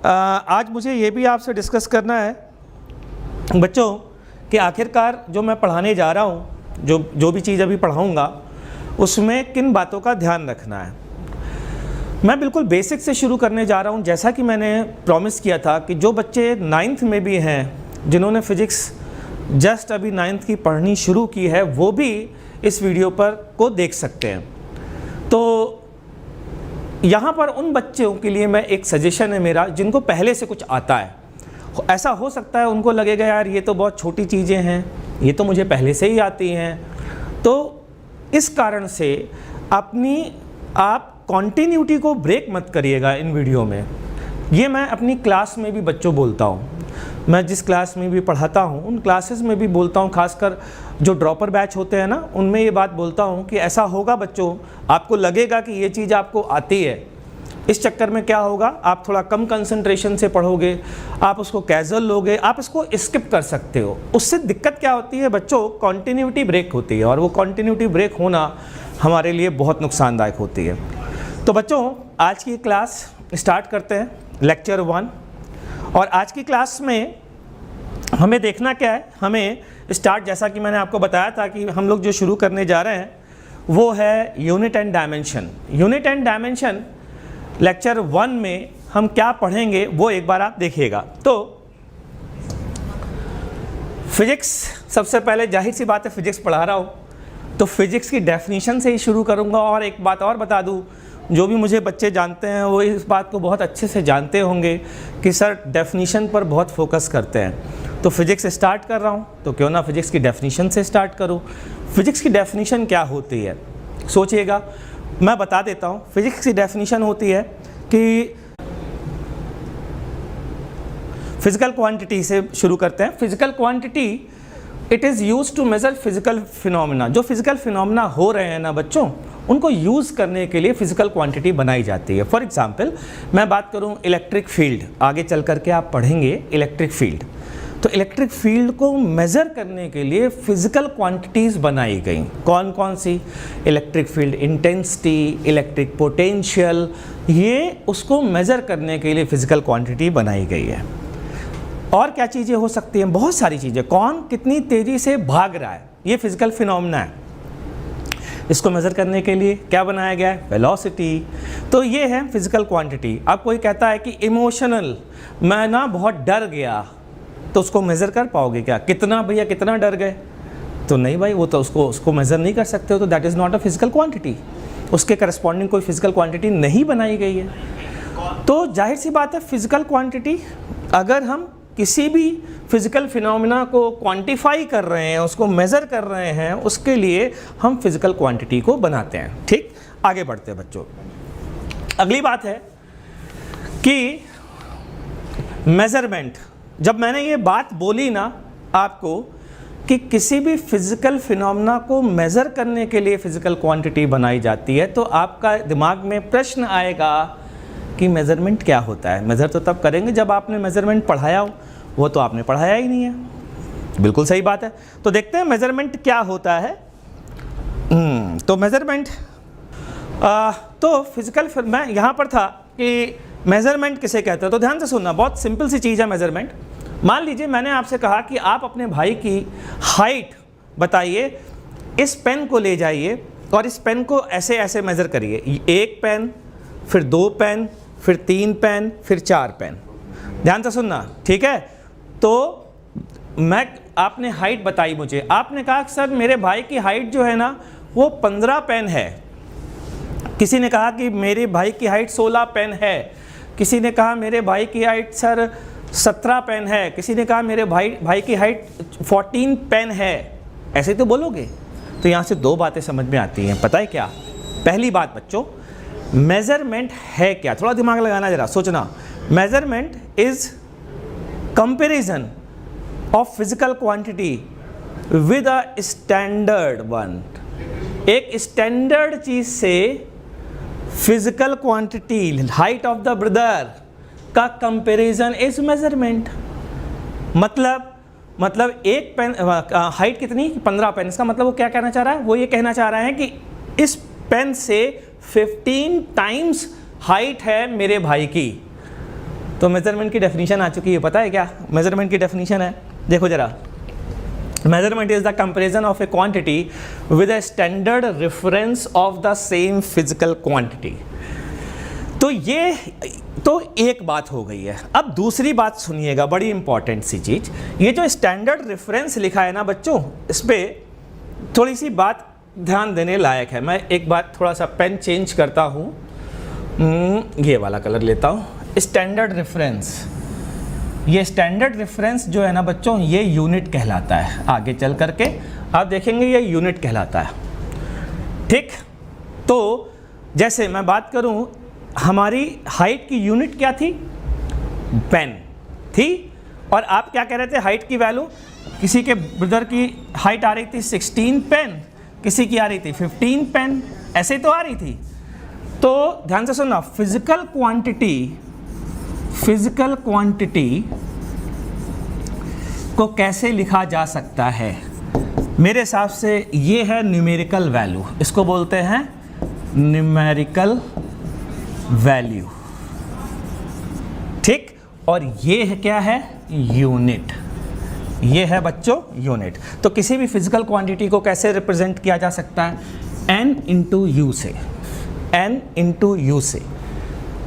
आज मुझे ये भी आपसे डिस्कस करना है बच्चों कि आखिरकार जो मैं पढ़ाने जा रहा हूँ, जो भी चीज़ अभी पढ़ाऊँगा उसमें किन बातों का ध्यान रखना है। मैं बिल्कुल बेसिक से शुरू करने जा रहा हूँ। जैसा कि मैंने प्रॉमिस किया था कि जो बच्चे 9th में भी हैं, जिन्होंने फ़िज़िक्स जस्ट अभी 9th की पढ़नी शुरू की है, वो भी इस वीडियो पर को देख सकते हैं। तो यहाँ पर उन बच्चों के लिए मैं एक सजेशन है मेरा जिनको पहले से कुछ आता है। ऐसा हो सकता है उनको लगेगा यार ये तो बहुत छोटी चीज़ें हैं, ये तो मुझे पहले से ही आती हैं। तो इस कारण से आप कॉन्टिन्यूटी को ब्रेक मत करिएगा इन वीडियो में। ये मैं अपनी क्लास में भी बच्चों बोलता हूँ, मैं जिस क्लास में भी पढ़ाता हूँ उन क्लासेस में भी बोलता हूँ, खासकर जो ड्रॉपर बैच होते हैं ना, उनमें ये बात बोलता हूँ कि ऐसा होगा बच्चों, आपको लगेगा कि ये चीज़ आपको आती है, इस चक्कर में क्या होगा, आप थोड़ा कम कंसंट्रेशन से पढ़ोगे, आप उसको कैजुअल लोगे, आप इसको स्किप कर सकते हो। उससे दिक्कत क्या होती है बच्चों, कॉन्टिन्यूटी ब्रेक होती है, और वो कॉन्टिन्यूटी ब्रेक होना हमारे लिए बहुत नुकसानदायक होती है। तो बच्चों आज की क्लास स्टार्ट करते हैं, लेक्चर 1। और आज की क्लास में हमें देखना क्या है, हमें स्टार्ट, जैसा कि मैंने आपको बताया था कि हम लोग जो शुरू करने जा रहे हैं वो है unit and dimension. Unit and dimension lecture 1 में हम क्या पढ़ेंगे वो एक बार आप देखिएगा। तो फिजिक्स, सबसे पहले जाहिर सी बात है फिजिक्स पढ़ा रहा हूँ तो फिजिक्स की डेफिनेशन से ही शुरू करूँगा। और एक बात और बता दूँ, जो भी मुझे बच्चे जानते हैं वो इस बात को बहुत अच्छे से जानते होंगे कि सर डेफिनेशन पर बहुत फोकस करते हैं। तो फिजिक्स स्टार्ट कर रहा हूँ तो क्यों ना फिजिक्स की डेफिनेशन से स्टार्ट करूँ। फिजिक्स की डेफिनेशन क्या होती है सोचिएगा, मैं बता देता हूँ। फिजिक्स की डेफिनेशन होती है कि फिजिकल क्वांटिटी से शुरू करते हैं। Physical quantity it is use to measure physical phenomena. जो फिजिकल फिनोमिना हो रहे हैं ना बच्चों, उनको यूज़ करने के लिए फिजिकल क्वांटिटी बनाई जाती है। फॉर एग्जांपल मैं बात करूं इलेक्ट्रिक फील्ड, आगे चल करके आप पढ़ेंगे इलेक्ट्रिक फील्ड। तो इलेक्ट्रिक फील्ड को मेज़र करने के लिए फिजिकल क्वांटिटीज़ बनाई गई। कौन कौन सी? Electric field intensity, electric potential, ये उसको मेज़र करने के लिए फिजिकल क्वांटिटी बनाई गई है। और क्या चीज़ें हो सकती हैं? बहुत सारी चीज़ें। कौन कितनी तेज़ी से भाग रहा है, ये फिजिकल फिनोमिना है। इसको मेज़र करने के लिए क्या बनाया गया है? वेलोसिटी। तो ये है फिजिकल क्वांटिटी। अब कोई कहता है कि इमोशनल, मैं ना बहुत डर गया, तो उसको मेज़र कर पाओगे क्या? कितना भैया, कितना डर गए? तो नहीं भाई, वो तो उसको मेज़र नहीं कर सकते हो, तो that is not a physical quantity. उसके करस्पॉन्डिंग कोई फिजिकल क्वांटिटी नहीं बनाई गई है। तो जाहिर सी बात है फिजिकल क्वांटिटी, अगर हम किसी भी फिजिकल फिनोमिना को क्वांटिफाई कर रहे हैं, उसको मेज़र कर रहे हैं, उसके लिए हम फिजिकल क्वांटिटी को बनाते हैं। ठीक, आगे बढ़ते हैं बच्चों। अगली बात है कि मेज़रमेंट। जब मैंने ये बात बोली ना आपको कि किसी भी फिजिकल फिनोमिना को मेज़र करने के लिए फिजिकल क्वांटिटी बनाई जाती है, तो आपका दिमाग में प्रश्न आएगा कि मेज़रमेंट क्या होता है। मेज़र तो तब करेंगे जब आपने मेज़रमेंट पढ़ाया हो, वो तो आपने पढ़ाया ही नहीं है। बिल्कुल सही बात है। तो देखते हैं मेज़रमेंट क्या होता है। तो मेज़रमेंट, तो फिजिकल, मैं यहाँ पर था कि मेज़रमेंट किसे कहते हैं। तो ध्यान से सुनना, बहुत सिंपल सी चीज़ है मेज़रमेंट। मान लीजिए मैंने आपसे कहा कि आप अपने भाई की हाइट बताइए, इस पेन को ले जाइए और इस पेन को ऐसे ऐसे मेज़र करिए। 1 पेन, फिर 2 पेन, फिर 3 पेन, फिर 4 पेन। ध्यान से सुनना, ठीक है। तो आपने हाइट बताई मुझे, आपने कहा सर मेरे भाई की हाइट जो है ना वो 15 पेन है। किसी ने कहा कि मेरे भाई की हाइट 16 पेन है। किसी ने कहा मेरे भाई की हाइट सर 17 पेन है। किसी ने कहा मेरे भाई की हाइट 14 पेन है। ऐसे तो बोलोगे। तो यहाँ से 2 बातें समझ में आती हैं। पता है क्या? पहली बात बच्चों, मेज़रमेंट है क्या? थोड़ा दिमाग लगाना, जरा सोचना। Measurement is comparison of physical quantity with a standard one. एक स्टैंडर्ड चीज से physical quantity, height of the brother का कंपैरिजन इज मेजरमेंट। मतलब एक पेन हाइट कितनी? 15 पेन। इसका मतलब वो क्या कहना चाह रहा है? वो ये कहना चाह रहा है कि इस पेन से 15 टाइम्स हाइट है मेरे भाई की। तो मेजरमेंट की डेफिनेशन आ चुकी है, पता है क्या मेजरमेंट की डेफिनेशन है? देखो जरा, measurement is the comparison of a quantity with a standard reference of the same physical quantity। तो ये तो एक बात हो गई है। अब दूसरी बात सुनिएगा, बड़ी इंपॉर्टेंट सी चीज, ये जो स्टैंडर्ड रेफरेंस लिखा है ना बच्चों, इस पे थोड़ी सी बात ध्यान देने लायक है। मैं एक बार थोड़ा सा पेन चेंज करता हूँ, ये वाला कलर लेता हूँ। स्टैंडर्ड रेफरेंस, ये स्टैंडर्ड रेफरेंस जो है ना बच्चों, ये यूनिट कहलाता है। आगे चल करके आप देखेंगे ये यूनिट कहलाता है, ठीक। तो जैसे मैं बात करूं, हमारी हाइट की यूनिट क्या थी? पेन थी। और आप क्या कह रहे थे? हाइट की वैल्यू, किसी के ब्रदर की हाइट आ रही थी 16 पेन, किसी की आ रही थी 15 पेन, ऐसे तो आ रही थी। तो ध्यान से सुनना, फिजिकल क्वांटिटी को कैसे लिखा जा सकता है? मेरे हिसाब से ये है न्यूमेरिकल वैल्यू, इसको बोलते हैं न्यूमेरिकल वैल्यू, ठीक। और ये है क्या है? यूनिट। ये है बच्चों यूनिट। तो किसी भी फिजिकल क्वांटिटी को कैसे रिप्रेजेंट किया जा सकता है? n इंटू यू से, n इंटू यू से।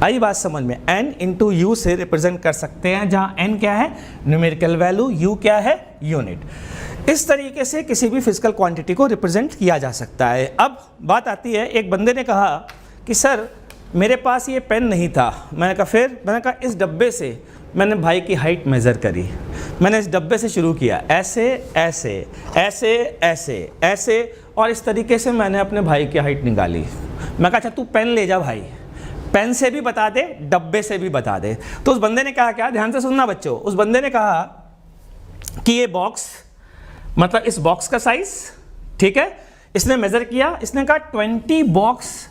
आई बात समझ में? n इंटू यू से रिप्रेजेंट कर सकते हैं, जहाँ n क्या है? न्यूमेरिकल वैल्यू, u क्या है? यूनिट। इस तरीके से किसी भी फिजिकल क्वांटिटी को रिप्रेजेंट किया जा सकता है। अब बात आती है, एक बंदे ने कहा कि सर मेरे पास ये पेन नहीं था। मैंने कहा फिर? मैंने कहा इस डब्बे से मैंने भाई की हाइट मेज़र करी। मैंने इस डब्बे से शुरू किया, ऐसे ऐसे ऐसे ऐसे ऐसे, और इस तरीके से मैंने अपने भाई की हाइट निकाली। मैं कहा अच्छा तू पेन ले जा भाई, पेन से भी बता दे, डब्बे से भी बता दे। तो उस बंदे ने कहा क्या? ध्यान से सुनना बच्चों। उस बंदे ने कहा कि ये बॉक्स, मतलब इस बॉक्स का साइज, ठीक है। इसने मेजर किया, इसने कहा 20 बॉक्स।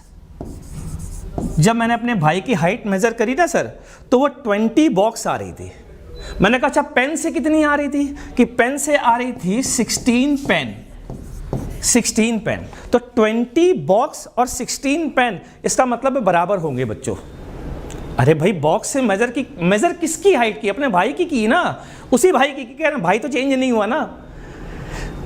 जब मैंने अपने भाई की हाइट मेजर करी ना सर, तो वो 20 बॉक्स आ रही थी। मैंने कहा अच्छा पेन से कितनी आ रही थी? कि पेन से आ रही थी 16 पेन, 16 पेन। तो 20 बॉक्स और 16 पेन, इसका मतलब बराबर होंगे बच्चों। अरे भाई बॉक्स से मेजर किसकी हाइट की? अपने भाई की ना, उसी भाई की कह रहे, भाई तो चेंज नहीं हुआ ना।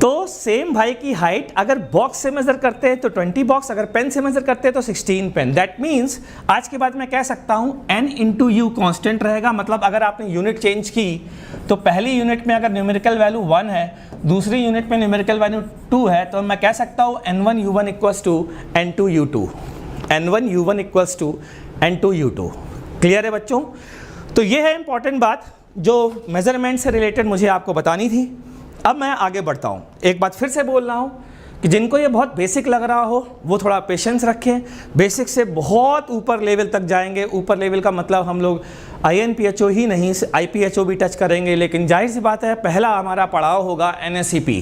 तो सेम भाई की हाइट अगर बॉक्स से मेजर करते हैं तो 20 बॉक्स, अगर पेन से मेजर करते हैं तो 16 पेन। दैट मीन्स आज के बाद मैं कह सकता हूं n इंटू यू कॉन्स्टेंट रहेगा। मतलब अगर आपने यूनिट चेंज की तो पहली यूनिट में अगर न्यूमेरिकल वैल्यू 1 है, दूसरी यूनिट में न्यूमेरिकल वैल्यू 2 है, तो मैं कह सकता हूँ n1 u1 equals to n2 u2, n1 u1 equals to n2 u2। Clear है बच्चों? तो ये है इंपॉर्टेंट बात जो मेजरमेंट से रिलेटेड मुझे आपको बतानी थी। अब मैं आगे बढ़ता हूँ। एक बात फिर से बोल रहा हूँ कि जिनको ये बहुत बेसिक लग रहा हो वो थोड़ा पेशेंस रखें। बेसिक से बहुत ऊपर लेवल तक जाएंगे। ऊपर लेवल का मतलब हम लोग INPHO ही नहीं, IPHO भी टच करेंगे। लेकिन जाहिर सी बात है पहला हमारा पड़ाव होगा NSEP।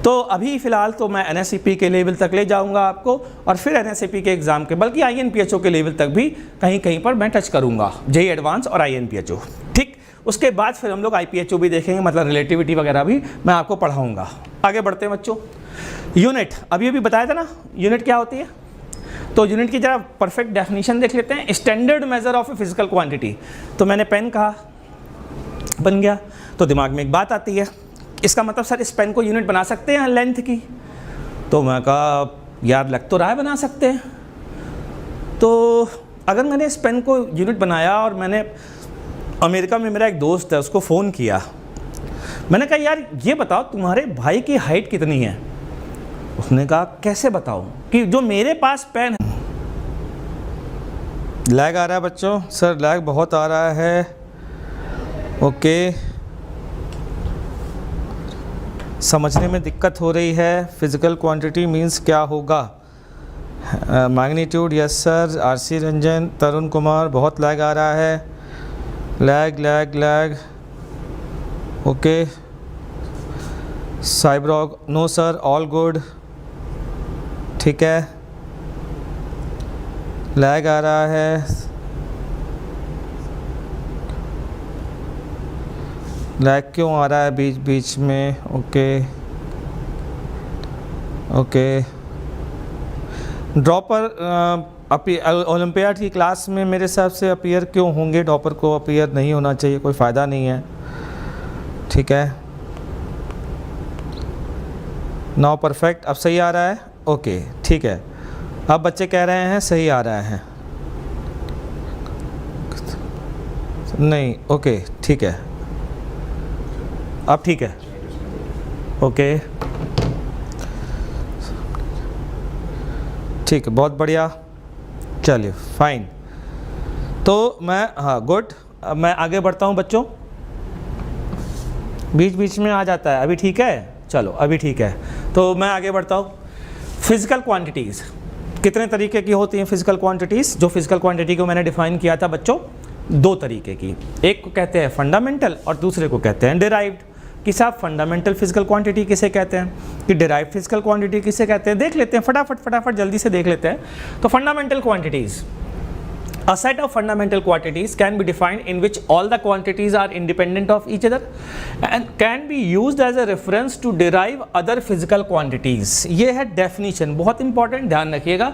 तो अभी फ़िलहाल तो मैं NSEP के लेवल तक ले जाऊंगा आपको, और फिर NSEP के एग्ज़ाम के, बल्कि INPHO के लेवल तक भी कहीं कहीं पर मैं टच करूंगा, JEE एडवांस और INPHO, ठीक। उसके बाद फिर हम लोग IPHO भी देखेंगे, मतलब रिलेटिविटी वगैरह भी मैं आपको पढ़ाऊंगा। आगे बढ़ते हैं बच्चों। यूनिट अभी बताया था ना, यूनिट क्या होती है? तो यूनिट की जरा परफेक्ट डेफिनेशन देख लेते हैं। Standard measure of a physical quantity. तो मैंने पेन कहा, बन गया। तो दिमाग में एक बात आती है, इसका मतलब सर इस पेन को यूनिट बना सकते हैं लेंथ की? तो मैं कहा यार लग तो रहा है बना सकते हैं। तो अगर मैंने इस पेन को यूनिट बनाया और मैंने अमेरिका में मेरा एक दोस्त है उसको फ़ोन किया, मैंने कहा यार ये बताओ तुम्हारे भाई की हाइट कितनी है? उसने कहा कैसे बताऊं कि जो मेरे पास पेन है। लैग आ रहा है बच्चों? सर लैग बहुत आ रहा है। ओके, समझने में दिक्कत हो रही है। फिजिकल क्वांटिटी मींस क्या होगा? Magnitude, yes sir. RC Ranjan, Tarun Kumar, बहुत लैग आ रहा है। Lag lag lag, okay. साइब्रॉग, नो सर, ऑल गुड, ठीक है। लैग आ रहा है, लैग क्यों आ रहा है बीच बीच में? ओके ओके, ड्रॉपर ओलंपियाड की क्लास में मेरे हिसाब से अपीयर क्यों होंगे, टॉपर को अपीयर नहीं होना चाहिए, कोई फ़ायदा नहीं है, ठीक है। नाउ परफेक्ट, अब सही आ रहा है, ओके ठीक है। अब बच्चे कह रहे हैं सही आ रहा है, नहीं ओके ठीक है, अब ठीक है, ओके ठीक है, बहुत बढ़िया, चलिए फाइन। तो मैं, हाँ गुड, अब मैं आगे बढ़ता हूँ बच्चों, बीच बीच में आ जाता है, अभी ठीक है, चलो अभी ठीक है। तो मैं आगे बढ़ता हूँ। फिज़िकल क्वांटिटीज़ कितने तरीके की होती हैं? फिज़िकल क्वांटिटीज़, जो फिज़िकल क्वांटिटी को मैंने डिफ़ाइन किया था बच्चों, दो तरीके की, एक को कहते हैं फंडामेंटल और दूसरे को कहते हैं डिराइव्ड। कि साहब फंडामेंटल फिजिकल क्वांटिटी किसे कहते हैं, कि डिराइव्ड फिजिकल क्वांटिटी किसे कहते हैं, देख लेते हैं फटाफट जल्दी से देख लेते हैं। तो fundamental quantities, a set of fundamental quantities can be defined in which all the quantities are independent of each other and can be used as a reference to derive other physical quantities। ये है definition, बहुत important, ध्यान रखिएगा।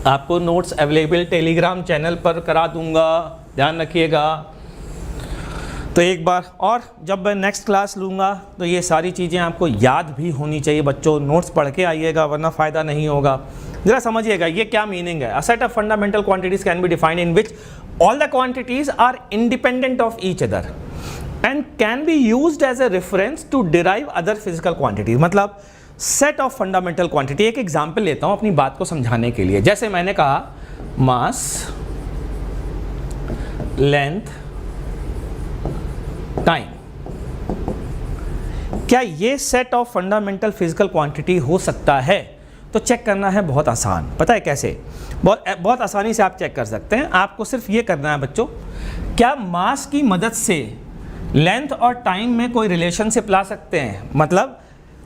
आपको notes available Telegram channel पर करा दूंगा, ध्यान रखिएगा। तो एक बार और जब मैं नेक्स्ट क्लास लूँगा तो ये सारी चीज़ें आपको याद भी होनी चाहिए बच्चों, नोट्स पढ़ के आइएगा वरना फ़ायदा नहीं होगा। ज़रा समझिएगा ये क्या मीनिंग है। A set of fundamental quantities can be defined in which all the quantities are independent of each other and can be used as a reference to derive other physical quantities. मतलब set of fundamental quantity, एक example लेता हूँ अपनी बात को समझाने के लिए। जैसे मैंने कहा मास, लेंथ, टाइम, क्या ये set of fundamental physical quantity हो सकता है? तो चेक करना है बहुत आसान, पता है कैसे? बहुत आसानी से आप चेक कर सकते हैं। आपको सिर्फ ये करना है बच्चों, क्या मास की मदद से लेंथ और टाइम में कोई रिलेशनशिप ला सकते हैं? मतलब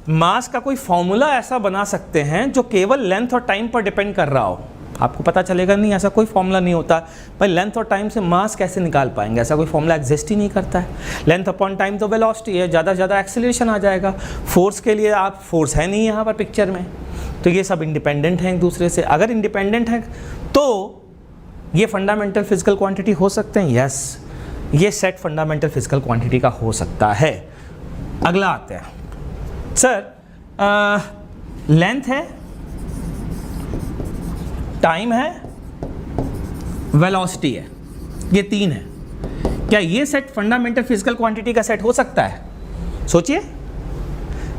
मास का कोई फॉर्मूला ऐसा बना सकते हैं जो केवल लेंथ और टाइम पर डिपेंड कर रहा हो? आपको पता चलेगा नहीं, ऐसा कोई फॉर्मूला नहीं होता। भाई लेंथ और टाइम से मास कैसे निकाल पाएंगे? ऐसा कोई फॉर्मूला एग्जिस्ट ही नहीं करता है। लेंथ अपॉन टाइम तो वेलोसिटी है, ज़्यादा से ज़्यादा एक्सेलरेशन आ जाएगा। फोर्स के लिए आप फोर्स है नहीं यहाँ पर पिक्चर में, तो ये सब इंडिपेंडेंट हैं एक दूसरे से। अगर इंडिपेंडेंट है तो ये फंडामेंटल फिजिकल क्वांटिटी हो सकते हैं। यस, ये सेट फंडामेंटल फिजिकल क्वांटिटी का हो सकता है। अगला आते हैं सर, लेंथ है, टाइम है, वेलोसिटी है, ये तीन है। क्या ये सेट फंडामेंटल फिजिकल क्वांटिटी का सेट हो सकता है? सोचिए,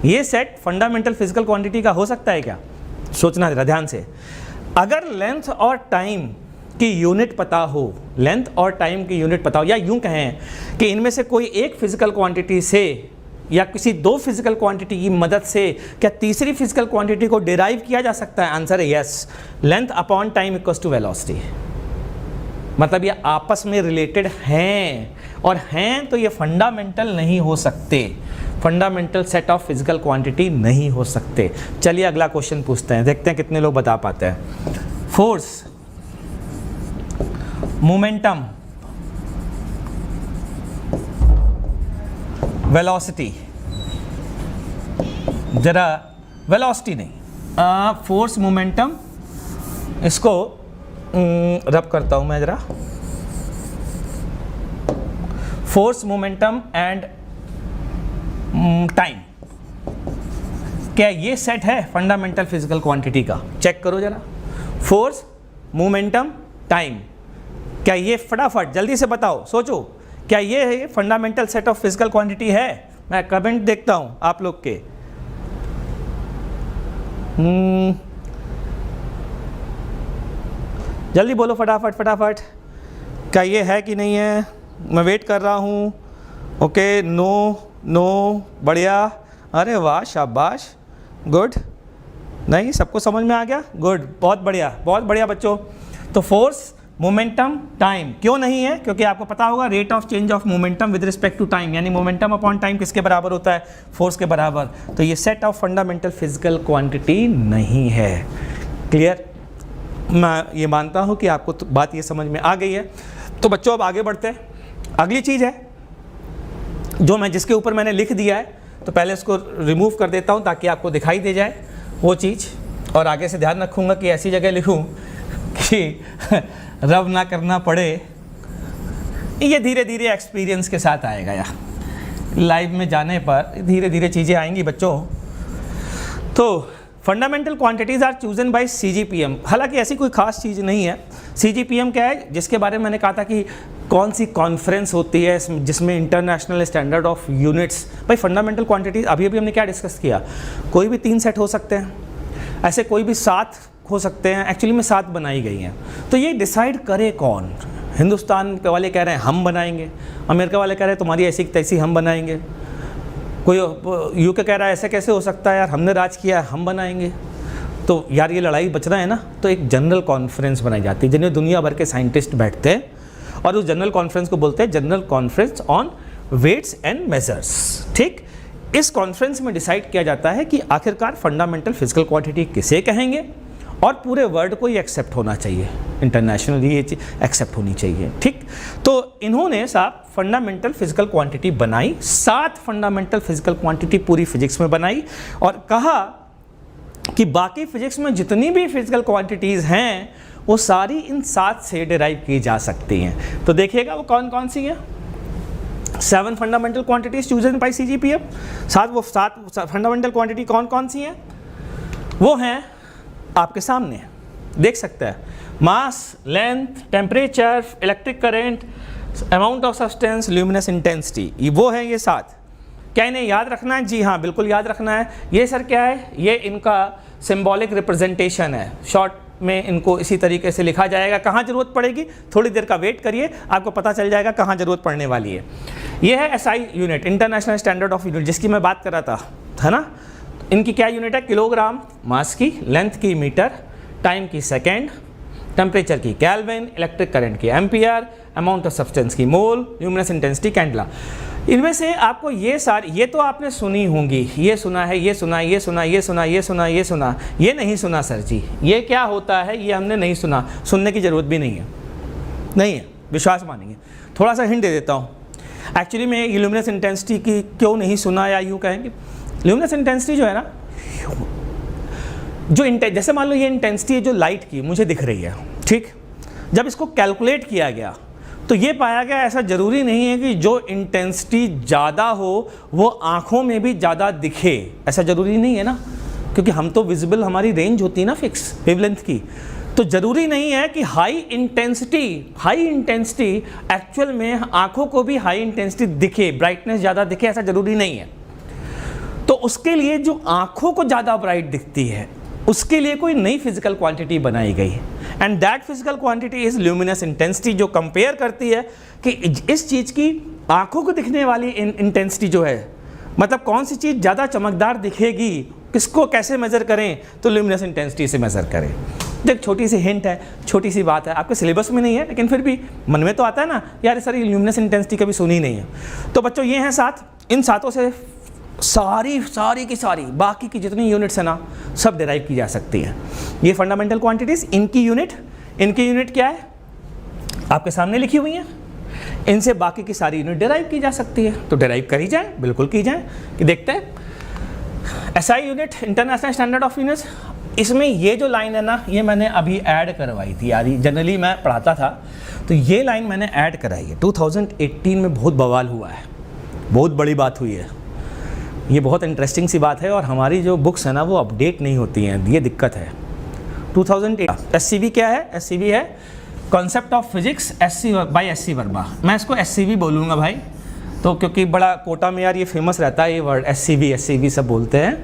ये सेट फंडामेंटल फिजिकल क्वांटिटी का हो सकता है क्या? सोचना जरा ध्यान से। अगर लेंथ और टाइम की यूनिट पता हो, लेंथ और टाइम की यूनिट पता हो, या यूं कहें कि इनमें से कोई एक फिजिकल क्वांटिटी से या किसी दो फिजिकल क्वांटिटी की मदद से क्या तीसरी फिजिकल क्वांटिटी को डिराइव किया जा सकता है? आंसर है yes. Length upon time equals to velocity. मतलब ये आपस में रिलेटेड हैं, और हैं तो ये फंडामेंटल नहीं हो सकते, fundamental set of physical quantity नहीं हो सकते। चलिए अगला क्वेश्चन पूछते हैं, देखते हैं कितने लोग बता पाते हैं। फोर्स, मोमेंटम, वेलोसिटी, जरा वेलोसिटी नहीं, फोर्स, मोमेंटम, इसको रब करता हूं मैं जरा। फोर्स, मोमेंटम एंड टाइम, क्या ये सेट है फंडामेंटल फिजिकल क्वांटिटी का? चेक करो जरा। फोर्स, मोमेंटम, टाइम, क्या ये, फटाफट जल्दी से बताओ, सोचो, क्या ये fundamental set of physical quantity है? मैं कमेंट देखता हूं आप लोग के। जल्दी बोलो फटाफट फटाफट, क्या ये है कि नहीं है? मैं वेट कर रहा हूं। ओके, नो नो, बढ़िया, अरे वाह, शाबाश, गुड। नहीं, सबको समझ में आ गया? गुड, बहुत बढ़िया बच्चों। तो फोर्स, मोमेंटम, टाइम क्यों नहीं है? क्योंकि आपको पता होगा rate of change of momentum with respect to time, यानी मोमेंटम अपॉन टाइम किसके बराबर होता है? फोर्स के बराबर। तो ये set of fundamental physical quantity नहीं है। क्लियर? मैं ये मानता हूँ कि आपको तो बात ये समझ में आ गई है। तो बच्चों अब आगे बढ़ते हैं। अगली चीज़ है जो मैं, जिसके ऊपर मैंने लिख दिया है, तो पहले इसको रिमूव कर देता हूँ ताकि आपको दिखाई दे जाए वो चीज़। और आगे से ध्यान रखूँगा कि ऐसी जगह लिखूँ कि रब ना करना पड़े। ये धीरे धीरे एक्सपीरियंस के साथ आएगा, यार लाइव में जाने पर धीरे धीरे चीज़ें आएंगी बच्चों। तो fundamental quantities are chosen by CGPM। हालांकि ऐसी कोई खास चीज़ नहीं है। CGPM क्या है, जिसके बारे में मैंने कहा था कि कौन सी कॉन्फ्रेंस होती है जिसमें इंटरनेशनल स्टैंडर्ड ऑफ यूनिट्स। भाई फंडामेंटल क्वांटिटीज़ अभी हमने क्या डिस्कस किया, कोई भी 3 सेट हो सकते हैं, ऐसे कोई भी 7 हो सकते हैं, एक्चुअली में 7 बनाई गई हैं। तो ये डिसाइड करे कौन, हिंदुस्तान के वाले कह रहे हैं हम बनाएंगे, अमेरिका वाले कह रहे हैं तुम्हारी ऐसी तैसी हम बनाएंगे, कोई UK कह रहा है ऐसे कैसे हो सकता है यार, हमने राज किया है हम बनाएंगे। तो यार ये लड़ाई बचना है ना, तो एक जनरल कॉन्फ्रेंस बनाई जाती है जिनमें दुनिया भर के साइंटिस्ट बैठते हैं और उस जनरल कॉन्फ्रेंस को बोलते हैं general conference on weights and measures. ठीक, इस कॉन्फ्रेंस में डिसाइड किया जाता है कि आखिरकार फंडामेंटल फिजिकल क्वांटिटी किसे कहेंगे और पूरे वर्ल्ड को ये एक्सेप्ट होना चाहिए, इंटरनेशनली ये चीज़ एक्सेप्ट होनी चाहिए। ठीक, तो इन्होंने साहब फंडामेंटल फिजिकल क्वांटिटी बनाई, 7 फंडामेंटल फिजिकल क्वांटिटी पूरी फिजिक्स में बनाई और कहा कि बाकी फिजिक्स में जितनी भी फिजिकल क्वांटिटीज़ हैं वो सारी इन 7 से डिराइव की जा सकती हैं। तो देखिएगा वो कौन कौन सी हैं। 7 fundamental quantities chosen by CGPM। 7 fundamental quantity कौन कौन सी हैं, वो हैं आपके सामने, देख सकते हैं। Mass, length, temperature, electric current, amount of substance, luminous intensity, ये वो है ये 7। क्या इन्हें याद रखना है? जी हाँ, बिल्कुल याद रखना है। ये सर क्या है, ये इनका सिंबॉलिक रिप्रेजेंटेशन है। शॉर्ट में इनको इसी तरीके से लिखा जाएगा। कहाँ ज़रूरत पड़ेगी, थोड़ी देर का वेट करिए, आपको पता चल जाएगा कहाँ ज़रूरत पड़ने वाली है। ये है SI unit, international standard of unit, जिसकी मैं बात कर रहा था, है ना। इनकी क्या यूनिट है, किलोग्राम, मास की, लेंथ की मीटर, टाइम की सेकेंड, टेम्परेचर की केल्विन, इलेक्ट्रिक करंट की एम्पियर, अमाउंट ऑफ सब्सटेंस की मोल, ल्यूमिनस इंटेंसिटी कैंडला। इनमें से आपको ये सारी, ये तो आपने सुनी होंगी, ये सुना है, ये सुना, ये सुना, ये सुना, ये सुना, ये सुना, ये नहीं सुना सर जी, ये क्या होता है ये हमने नहीं सुना, सुनने की ज़रूरत भी नहीं है, नहीं है, विश्वास मानेंगे। थोड़ा सा हिंट दे देता हूँ। एक्चुअली में ल्यूमिनस इंटेंसिटी की क्यों नहीं सुना, या यूँ कहेंगे ल्यूमिनस इंटेंसिटी जो है ना, जो जैसे मान लो ये इंटेंसिटी है जो लाइट की मुझे दिख रही है, ठीक, जब इसको कैलकुलेट किया गया तो ये पाया गया ऐसा ज़रूरी नहीं है कि जो इंटेंसिटी ज़्यादा हो वो आँखों में भी ज़्यादा दिखे, ऐसा ज़रूरी नहीं है ना, क्योंकि हम तो विजिबल, हमारी रेंज होती है ना फिक्स वेवलेंथ की, तो ज़रूरी नहीं है कि हाई इंटेंसिटी एक्चुअल में आँखों को भी हाई इंटेंसिटी दिखे, ब्राइटनेस ज़्यादा दिखे, ऐसा ज़रूरी नहीं है। तो उसके लिए जो आँखों को ज़्यादा ब्राइट दिखती है उसके लिए कोई नई फिजिकल क्वांटिटी बनाई गई, and that physical quantity is luminous intensity, जो कंपेयर करती है कि इस चीज़ की आंखों को दिखने वाली इंटेंसिटी जो है, मतलब कौन सी चीज़ ज़्यादा चमकदार दिखेगी, किसको कैसे मेज़र करें, तो ल्यूमिनस इंटेंसिटी से मेज़र करें। देख छोटी सी हिंट है, छोटी सी बात है, आपके सिलेबस में नहीं है लेकिन फिर भी मन में तो आता है ना, यार सर ये ल्यूमिनस इंटेंसिटी कभी सुनी नहीं है। तो बच्चों ये हैं 7, इन 7 से सारी की सारी बाकी की जितनी यूनिट्स है ना सब डिराइव की जा सकती है। ये फंडामेंटल क्वांटिटीज, इनकी यूनिट क्या है आपके सामने लिखी हुई है, इनसे बाकी की सारी यूनिट डिराइव की जा सकती है। तो डिराइव करी जाए, बिल्कुल की जाए। कि देखते हैं SI unit, international standard of units, इसमें ये जो लाइन है ना ये मैंने अभी ऐड करवाई थी यार, जनरली मैं पढ़ाता था तो ये लाइन मैंने ऐड कराई है। 2018 में बहुत बवाल हुआ है, बहुत बड़ी बात हुई है, ये बहुत इंटरेस्टिंग सी बात है, और हमारी जो बुक्स है ना वो अपडेट नहीं होती हैं, ये दिक्कत है। 2008 SCV क्या है, SCV है concept of physics bye SC Verma, मैं इसको SCV बोलूँगा भाई, तो क्योंकि बड़ा कोटा में यार ये फेमस रहता है ये वर्ड, SCV सब बोलते हैं।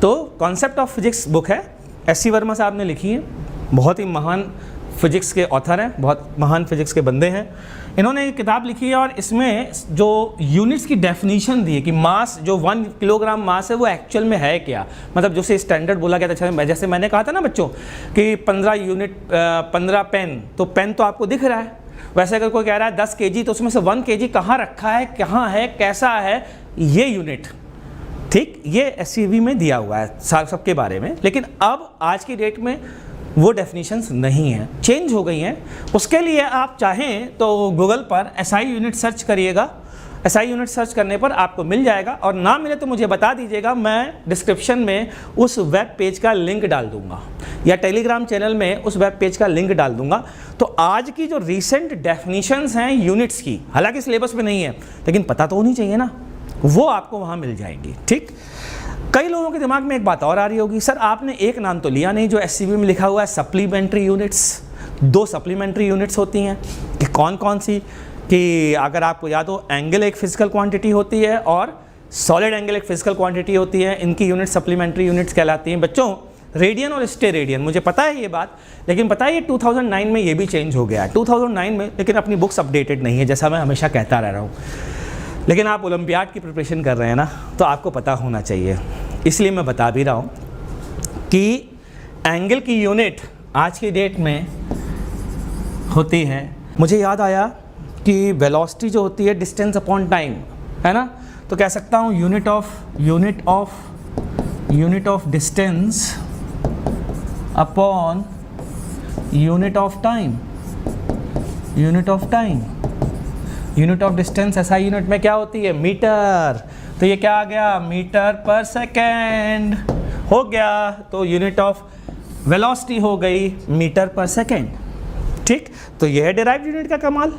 तो कॉन्सेप्ट ऑफ फिजिक्स बुक है, SC वर्मा साहब ने लिखी है, बहुत ही महान फिजिक्स के ऑथर हैं, बहुत महान फिजिक्स के बंदे हैं। इन्होंने एक किताब लिखी है और इसमें जो यूनिट्स की डेफिनेशन दी है कि मास, जो 1 किलोग्राम मास है वो एक्चुअल में है क्या, मतलब जो से स्टैंडर्ड बोला गया था, जैसे मैंने कहा था ना बच्चों कि 15 पेन, तो पेन तो आपको दिख रहा है, वैसे अगर कोई कह रहा है 10 kg तो उसमें से 1 kg कहाँ रखा है, कहाँ है, कैसा है, ये यूनिट, ठीक, ये SCV में दिया हुआ है सबके बारे में। लेकिन अब आज की डेट में वो डेफिनेशंस नहीं हैं, चेंज हो गई हैं। उसके लिए आप चाहें तो गूगल पर SI यूनिट सर्च करिएगा, SI यूनिट सर्च करने पर आपको मिल जाएगा, और ना मिले तो मुझे बता दीजिएगा, मैं डिस्क्रिप्शन में उस वेब पेज का लिंक डाल दूंगा या टेलीग्राम चैनल में उस वेब पेज का लिंक डाल दूंगा। तो आज की जो रिसेंट डेफिनेशंस हैं यूनिट्स की, हालांकि सिलेबस में नहीं है लेकिन पता तो होनी चाहिए ना, वो आपको वहाँ मिल जाएंगी। ठीक, कई लोगों के दिमाग में एक बात और आ रही होगी, सर आपने एक नाम तो लिया नहीं जो SCB में लिखा हुआ है, सप्लीमेंट्री यूनिट्स। 2 सप्लीमेंट्री यूनिट्स होती हैं कि कौन कौन सी, कि अगर आपको याद हो, एंगल एक फिजिकल क्वांटिटी होती है और सॉलिड एंगल एक फिजिकल क्वांटिटी होती है, इनकी यूनिट सप्लीमेंट्री यूनिट्स कहलाती हैं। बच्चों रेडियन और स्टेरेडियन, मुझे पता है ये बात, लेकिन पता है ये 2009 में ये भी चेंज हो गया है 2009 में, लेकिन अपनी बुक्स अपडेटेड नहीं है, जैसा मैं हमेशा कहता रह रहा हूँ। लेकिन आप ओलंपियाड की प्रिपरेशन कर रहे हैं ना, तो आपको पता होना चाहिए, इसलिए मैं बता भी रहा हूँ कि एंगल की यूनिट आज की डेट में होती है। मुझे याद आया कि वेलोसिटी जो होती है डिस्टेंस अपॉन टाइम है ना, तो कह सकता हूँ unit of distance upon unit of time. Unit of distance SI unit में क्या होती है, मीटर। तो ये क्या आ गया, मीटर पर सेकेंड हो गया, तो यूनिट ऑफ वेलोसिटी हो गई मीटर पर सेकेंड। ठीक, तो यह है डिराइव्ड यूनिट का कमाल।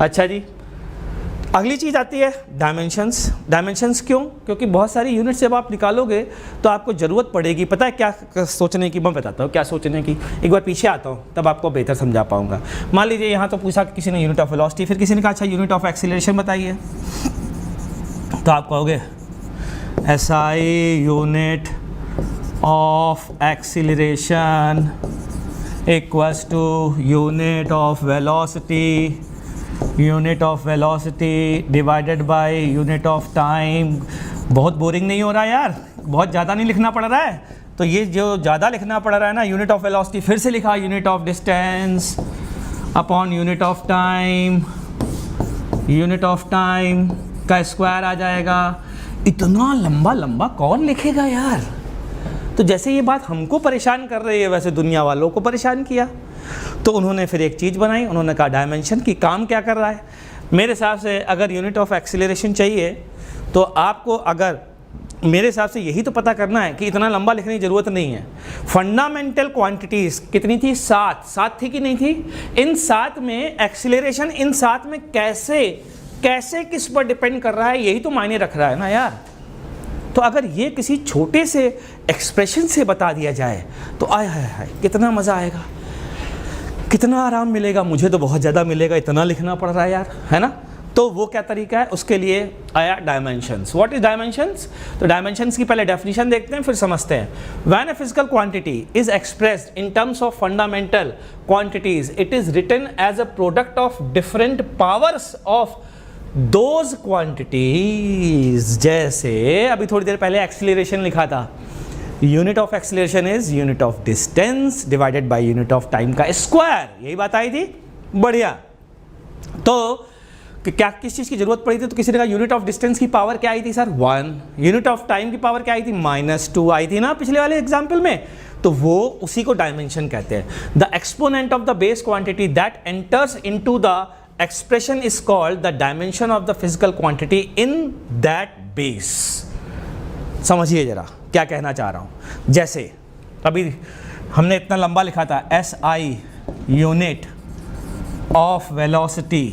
अच्छा जी, अगली चीज़ आती है डायमेंशंस। डायमेंशंस क्यों? क्योंकि बहुत सारी यूनिट्स जब आप निकालोगे तो आपको ज़रूरत पड़ेगी, पता है क्या सोचने की, मैं बताता हूँ क्या सोचने की। एक बार पीछे आता हूँ तब आपको बेहतर समझा पाऊँगा। मान लीजिए यहाँ तो पूछा किसी ने यूनिट ऑफ वेलोसिटी, फिर किसी ने कहा अच्छा यूनिट ऑफ एक्सीलरेशन बताइए, तो आप कहोगे SI unit of acceleration equals to unit of velocity divided by unit of time. बहुत बोरिंग नहीं हो रहा यार, बहुत ज़्यादा नहीं लिखना पड़ रहा है। तो ये जो ज़्यादा लिखना पड़ रहा है ना, यूनिट ऑफ वेलोसिटी फिर से लिखा, unit of distance upon unit of time का स्क्वायर आ जाएगा। इतना लंबा लंबा कौन लिखेगा यार? तो जैसे ये बात हमको परेशान कर रही है वैसे दुनिया वालों को परेशान किया। तो उन्होंने फिर एक चीज़ बनाई, उन्होंने कहा डायमेंशन की काम क्या कर रहा है। मेरे हिसाब से अगर यूनिट ऑफ एक्सीलरेशन चाहिए तो आपको, अगर मेरे हिसाब से यही तो पता करना है कि इतना लंबा लिखने की ज़रूरत नहीं है। फंडामेंटल क्वांटिटीज़ कितनी थी, 7 थी कि नहीं थी? इन 7 में एक्सीलरेशन, इन 7 में कैसे किस पर डिपेंड कर रहा है, यही तो मायने रख रहा है ना यार। तो अगर ये किसी छोटे से एक्सप्रेशन से बता दिया जाए तो आय हाय हाय कितना मज़ा आएगा, कितना आराम मिलेगा। मुझे तो बहुत ज़्यादा मिलेगा, इतना लिखना पड़ रहा है यार, है ना। तो वो क्या तरीका है, उसके लिए आया डायमेंशंस। What is dimensions? तो डायमेंशंस की पहले डेफिनेशन देखते हैं फिर समझते हैं। When a physical quantity is expressed in terms of fundamental quantities, it is written as a product of different powers of those quantities. जैसे अभी थोड़ी देर पहले एक्सीलरेशन लिखा था, unit of acceleration is unit of distance divided by unit of time का square. यही बात आई थी, बढ़िया। तो क्या किस चीज़ की जरूरत पड़ी थी? तो किसी ने कहा यूनिट ऑफ डिस्टेंस की पावर क्या आई थी सर, 1। यूनिट ऑफ टाइम की पावर क्या आई थी, -2 आई थी ना पिछले वाले एग्जाम्पल में। तो वो उसी को डायमेंशन कहते हैं। The exponent of the base quantity that enters into the expression is called the dimension of the physical quantity in that base। समझिए जरा क्या कहना चाह रहा हूँ। जैसे अभी हमने इतना लंबा लिखा था SI unit of velocity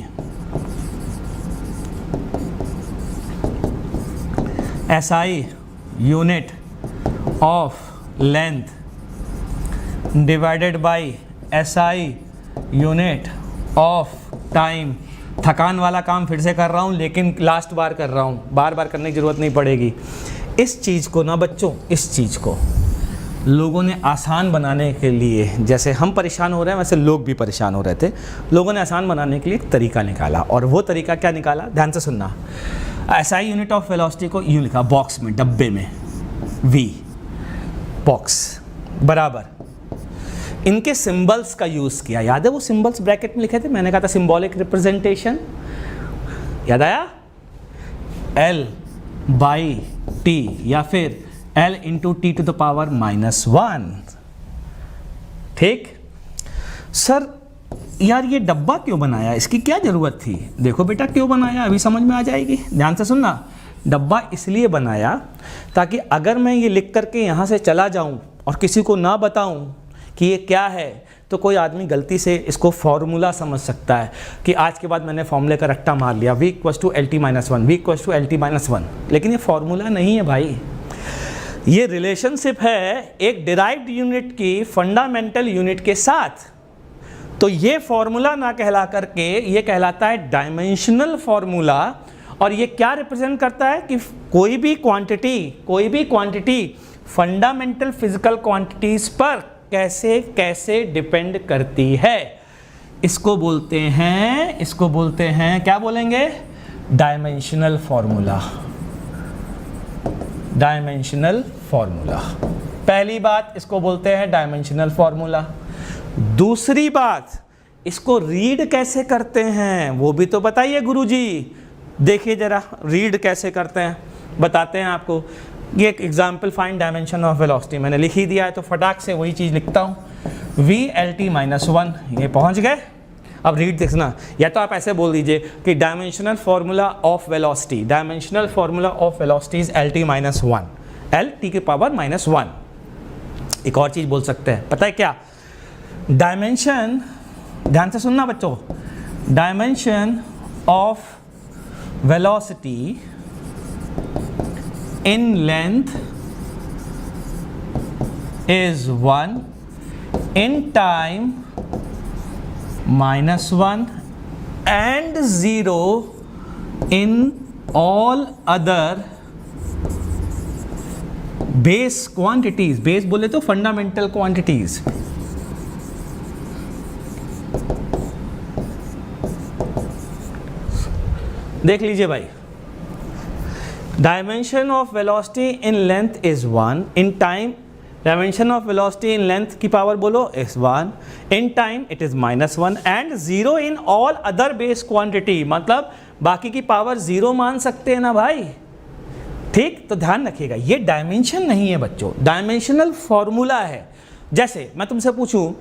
SI unit of length divided by SI unit of time. थकान वाला काम फिर से कर रहा हूँ, लेकिन लास्ट बार कर रहा हूँ, बार बार करने की ज़रूरत नहीं पड़ेगी। इस चीज़ को ना बच्चों, इस चीज़ को लोगों ने आसान बनाने के लिए, जैसे हम परेशान हो रहे हैं वैसे लोग भी परेशान हो रहे थे, लोगों ने आसान बनाने के लिए एक तरीका निकाला। और वो तरीका क्या निकाला, ध्यान से सुनना। SI यूनिट ऑफ वेलोसिटी को यूँ लिखा बॉक्स में, डब्बे में, V बॉक्स बराबर इनके सिंबल्स का यूज़ किया। याद है वो सिंबल्स ब्रैकेट में लिखे थे, मैंने कहा था सिंबॉलिक रिप्रेजेंटेशन, याद आया? L/T या फिर L × T⁻⁻1। ठीक सर, यार ये डब्बा क्यों बनाया, इसकी क्या ज़रूरत थी? देखो बेटा क्यों बनाया, अभी समझ में आ जाएगी, ध्यान से सुनना। डब्बा इसलिए बनाया ताकि अगर मैं ये लिख करके यहाँ से चला जाऊँ और किसी को ना बताऊँ कि ये क्या है, तो कोई आदमी गलती से इसको फॉर्मूला समझ सकता है कि आज के बाद मैंने फॉर्मूले का रट्टा मार लिया, v = LT-1, v = LT-1, लेकिन ये फॉर्मूला नहीं है भाई, ये रिलेशनशिप है एक डिराइव्ड यूनिट की फंडामेंटल यूनिट के साथ। तो ये फॉर्मूला ना कहला करके ये कहलाता है डायमेंशनल फॉर्मूला। और ये क्या रिप्रेजेंट करता है कि कोई भी क्वांटिटी फंडामेंटल फिजिकल क्वांटिटीज पर कैसे कैसे डिपेंड करती है। इसको बोलते हैं क्या बोलेंगे, डायमेंशनल फॉर्मूला। डायमेंशनल फॉर्मूला, पहली बात इसको बोलते हैं डायमेंशनल फॉर्मूला। दूसरी बात, इसको रीड कैसे करते हैं वो भी तो बताइए गुरुजी। देखिए जरा रीड कैसे करते हैं, बताते हैं आपको। ये एक example, find dimension of velocity, मैंने लिख ही दिया है तो फटाक से वही चीज़ लिखता हूँ, VLT-1, ये पहुँच गए। अब रीड देखना, या तो आप ऐसे बोल दीजिए कि dimensional formula of velocity, dimensional formula of velocity is LT-1, LT⁻⁻1। एक और चीज़ बोल सकते हैं, पता है क्या, डायमेंशन, ध्यान से सुनना बच्चों, dimension of velocity in length is 1, in time -1, and 0 in all other base quantities। base बोले तो fundamental quantities। देख लीजिए भाई, dimension of velocity in length is 1, in time dimension of velocity in length की पावर बोलो is 1, in time it is -1, and 0 in all other base quantity, मतलब बाकी की पावर 0 मान सकते हैं ना भाई। ठीक, तो ध्यान रखिएगा, ये डायमेंशन नहीं है बच्चों, डायमेंशनल फॉर्मूला है। जैसे मैं तुमसे पूछूं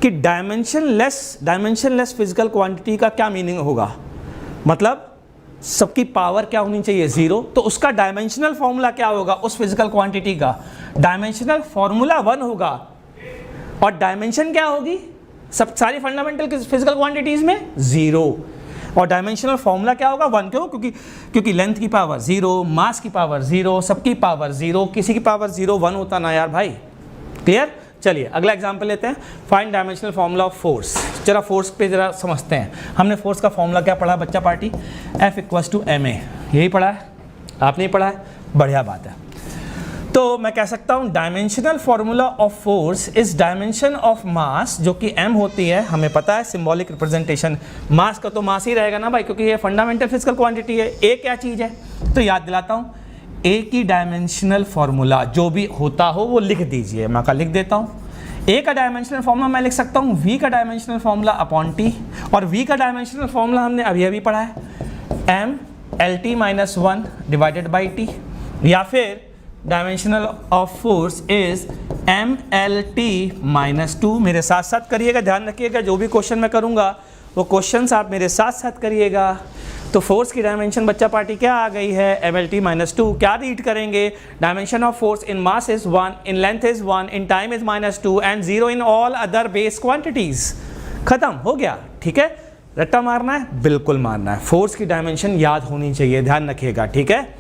कि डायमेंशनलेस फिजिकल क्वांटिटी का क्या मीनिंग होगा, मतलब सबकी पावर क्या होनी चाहिए, 0, तो उसका डायमेंशनल फॉर्मूला क्या होगा उस फिजिकल क्वांटिटी का, डायमेंशनल फॉर्मूला 1 होगा। और डायमेंशन क्या होगी सब सारी फंडामेंटल फिजिकल क्वांटिटीज में, 0। और डायमेंशनल फॉर्मूला क्या होगा, 1। क्यों, क्योंकि लेंथ की पावर 0, मास की पावर 0, सबकी पावर 0, किसी की पावर 0, 1 होता ना यार भाई। क्लियर, चलिए अगला एग्जांपल लेते हैं, find dimensional formula of force. जरा फोर्स पे जरा समझते हैं। हमने फोर्स का फॉर्मूला क्या पढ़ा बच्चा पार्टी, F = ma, यही पढ़ा है, आपने पढ़ा है, बढ़िया बात है। तो मैं कह सकता हूँ dimensional formula of force is dimension of mass, जो कि m होती है, हमें पता है सिंबॉलिक रिप्रेजेंटेशन, मास का तो मास ही रहेगा ना भाई, क्योंकि ये फंडामेंटल फिजिकल क्वांटिटी है। a क्या चीज़ है, तो याद दिलाता हूँ, a की डायमेंशनल फॉर्मूला जो भी होता हो वो लिख दीजिए, मैं लिख देता हूँ। a का डायमेंशनल फॉर्मूला मैं लिख सकता हूँ v का डायमेंशनल फॉर्मूला अपॉन t, और v का डायमेंशनल फॉर्मूला हमने अभी पढ़ा है, m LT-1 divided by t, या फिर dimensional of force is MLT-2। मेरे साथ साथ करिएगा, ध्यान रखिएगा, जो भी क्वेश्चन मैं करूँगा वो क्वेश्चंस आप मेरे साथ साथ करिएगा। तो फोर्स की डायमेंशन बच्चा पार्टी क्या आ गई है, MLT-2। क्या रीड करेंगे, dimension of force in mass is 1, in length is 1, in time is -2, and 0 in all other base quantities. खत्म हो गया, ठीक है। रट्टा मारना है, बिल्कुल मारना है, फोर्स की डायमेंशन याद होनी चाहिए, ध्यान रखिएगा, ठीक है।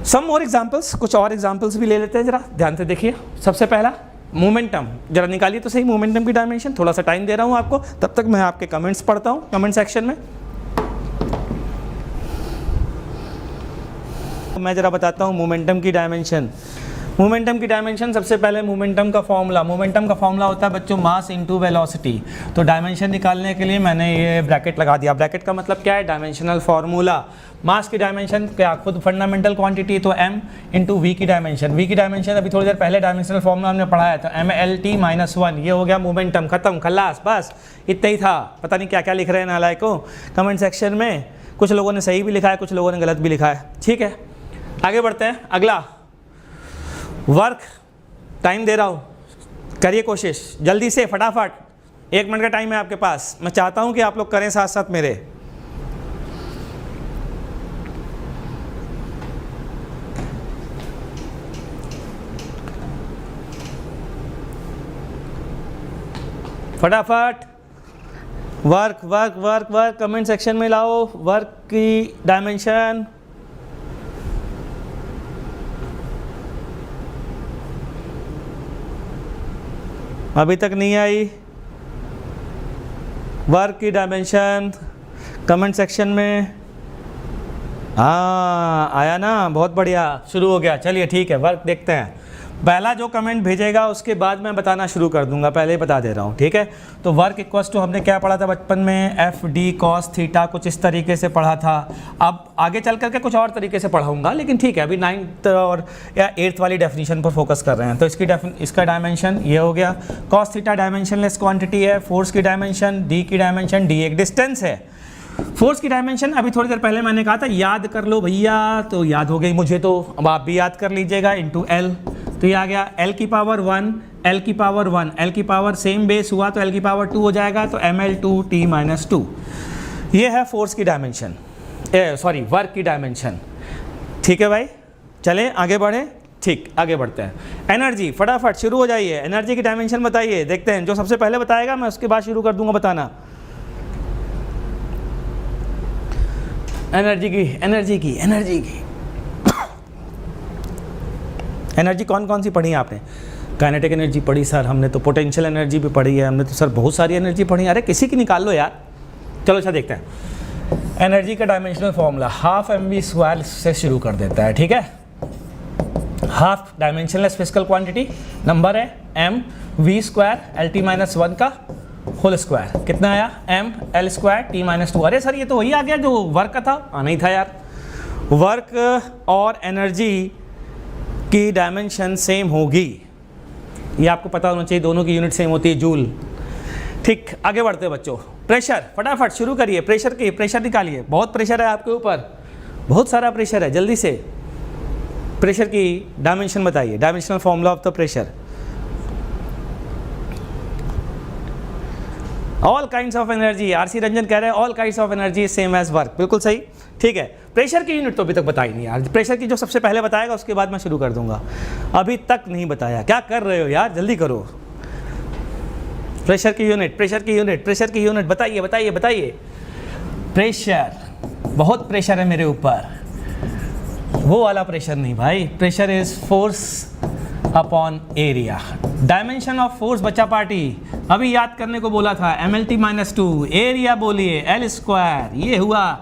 सम मोर एग्जाम्पल्स, कुछ और एग्जाम्पल्स भी ले लेते हैं, जरा ध्यान से देखिए। सबसे पहला मोमेंटम, जरा निकालिए तो सही मोमेंटम की डायमेंशन। थोड़ा सा टाइम दे रहा हूँ आपको, तब तक मैं आपके कमेंट्स पढ़ता हूँ कमेंट सेक्शन में। मैं जरा बताता हूँ मोमेंटम की डायमेंशन। मोमेंटम की डायमेंशन, सबसे पहले मोमेंटम का फॉर्मूला होता है बच्चों मास इनटू वेलोसिटी। तो डायमेंशन निकालने के लिए मैंने ये ब्रैकेट लगा दिया। ब्रैकेट का मतलब क्या है, डायमेंशनल फार्मूला। मास की डायमेंशन क्या, खुद फंडामेंटल क्वांटिटी, तो m इंटू वी की डायमेंशन अभी थोड़ी देर पहले डायमेंशनल फार्मूला हमने पढ़ा है, तो MLT-1, ये हो गया मोमेंटम, खत्म, खल्लास, बस इतना ही था। पता नहीं क्या क्या लिख रहे हैं नालायकों कमेंट सेक्शन में, कुछ लोगों ने सही भी लिखा है, कुछ लोगों ने गलत भी लिखा है, ठीक है। आगे बढ़ते हैं, अगला वर्क, टाइम दे रहा हूँ, करिए कोशिश जल्दी से, फटाफट 1 मिनट का टाइम है आपके पास, मैं चाहता हूं कि आप लोग करें साथ साथ मेरे। फटाफट work work work work comment section में लाओ वर्क की डायमेंशन। अभी तक नहीं आई वर्क की डायमेंशन कमेंट सेक्शन में? हाँ आया ना, बहुत बढ़िया, शुरू हो गया। चलिए ठीक है, वर्क देखते हैं। पहला जो कमेंट भेजेगा उसके बाद मैं बताना शुरू कर दूंगा, पहले ही बता दे रहा हूँ, ठीक है। तो वर्क इक्वल्स टू हमने क्या पढ़ा था बचपन में, एफ डी कॉस थीटा, कुछ इस तरीके से पढ़ा था। अब आगे चल करके कुछ और तरीके से पढ़ाऊंगा, लेकिन ठीक है अभी 9th और या 8th वाली डेफिनेशन पर फोकस कर रहे हैं। तो इसका डायमेंशन ये हो गया। कॉस थीटा डायमेंशनलेस क्वांटिटी है। फोर्स की डायमेंशन, डी की डायमेंशन, डी एक डिस्टेंस है। फोर्स की डायमेंशन अभी थोड़ी देर पहले मैंने कहा था याद कर लो भैया, तो याद हो गई मुझे, तो अब आप भी याद कर लीजिएगा, इंटू एल। तो ये आ गया एल की पावर 1, एल की पावर 1, एल की पावर सेम बेस हुआ तो एल की पावर 2 हो जाएगा, तो ml2t-2। ये है फोर्स की डायमेंशन, सॉरी वर्क की डायमेंशन। ठीक है भाई, चलें आगे बढ़ें। ठीक, आगे बढ़ते हैं। एनर्जी, फटाफट शुरू हो जाइए, एनर्जी की डायमेंशन बताइए, देखते हैं। जो सबसे पहले बताएगा मैं उसके बाद शुरू कर दूंगा बताना। एनर्जी की एनर्जी की एनर्जी की एनर्जी कौन कौन सी पढ़ी है आपने? काइनेटिक एनर्जी पढ़ी सर हमने, तो पोटेंशियल एनर्जी भी पढ़ी है हमने, तो सर बहुत सारी एनर्जी पढ़ी है। अरे किसी की निकाल लो यार। चलो अच्छा देखते हैं। एनर्जी का डायमेंशनल फॉर्मूला हाफ mv² से शुरू कर देता है, ठीक है। Half dimensionless physical quantity, number है mv² LT-1 का होल स्क्वायर, कितना आया ml² T-2। अरे सर ये तो वही आ गया जो वर्क का था, आना ही था यार। वर्क और एनर्जी की डायमेंशन सेम होगी, ये आपको पता होना चाहिए, दोनों की यूनिट सेम होती है, जूल। ठीक, आगे बढ़ते हैं बच्चों। प्रेशर, फटाफट शुरू करिए, प्रेशर निकालिए। बहुत प्रेशर है आपके ऊपर, बहुत सारा प्रेशर है, जल्दी से प्रेशर की डायमेंशन बताइए, dimensional formula of the pressure. All kinds of energy, RC Ranjan कह रहे हैं all kinds of energy same as work, बिल्कुल सही, ठीक है। प्रेशर की यूनिट तो अभी तक बताई नहीं यार, प्रेशर की जो सबसे पहले बताएगा उसके बाद मैं शुरू कर दूंगा, अभी तक नहीं बताया। क्या कर रहे हो यार, जल्दी करो। प्रेशर की यूनिट, प्रेशर की यूनिट, प्रेशर की यूनिट बताइए बताइए बताइए। प्रेशर, बहुत प्रेशर है मेरे ऊपर, वो वाला प्रेशर नहीं भाई, pressure is force upon area. Dimension of force बच्चा पार्टी अभी याद करने को बोला था, mlt-2, एरिया बोलिए l², ये हुआ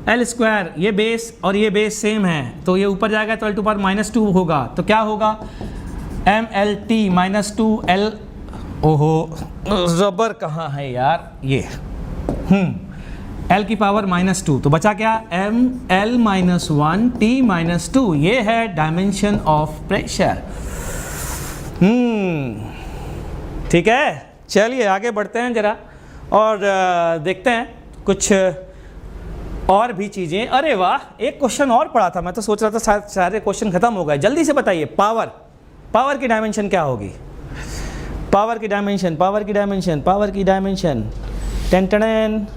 l², ये बेस और ये बेस सेम है, तो ये ऊपर जाएगा तो l⁻² होगा, तो क्या होगा mlt-2 l। ओहो रबर कहाँ है यार, ये l की पावर -2, तो बचा क्या ml-1 t-2, ये है डायमेंशन ऑफ प्रेशर। ठीक है, चलिए आगे बढ़ते हैं जरा और देखते हैं कुछ और भी चीज़ें। अरे वाह, एक क्वेश्चन और पढ़ा था, मैं तो सोच रहा था सारे क्वेश्चन खत्म हो गए। जल्दी से बताइए, पावर, पावर की डायमेंशन क्या होगी? पावर की डायमेंशन, पावर की डायमेंशन, पावर की डायमेंशन, टेन।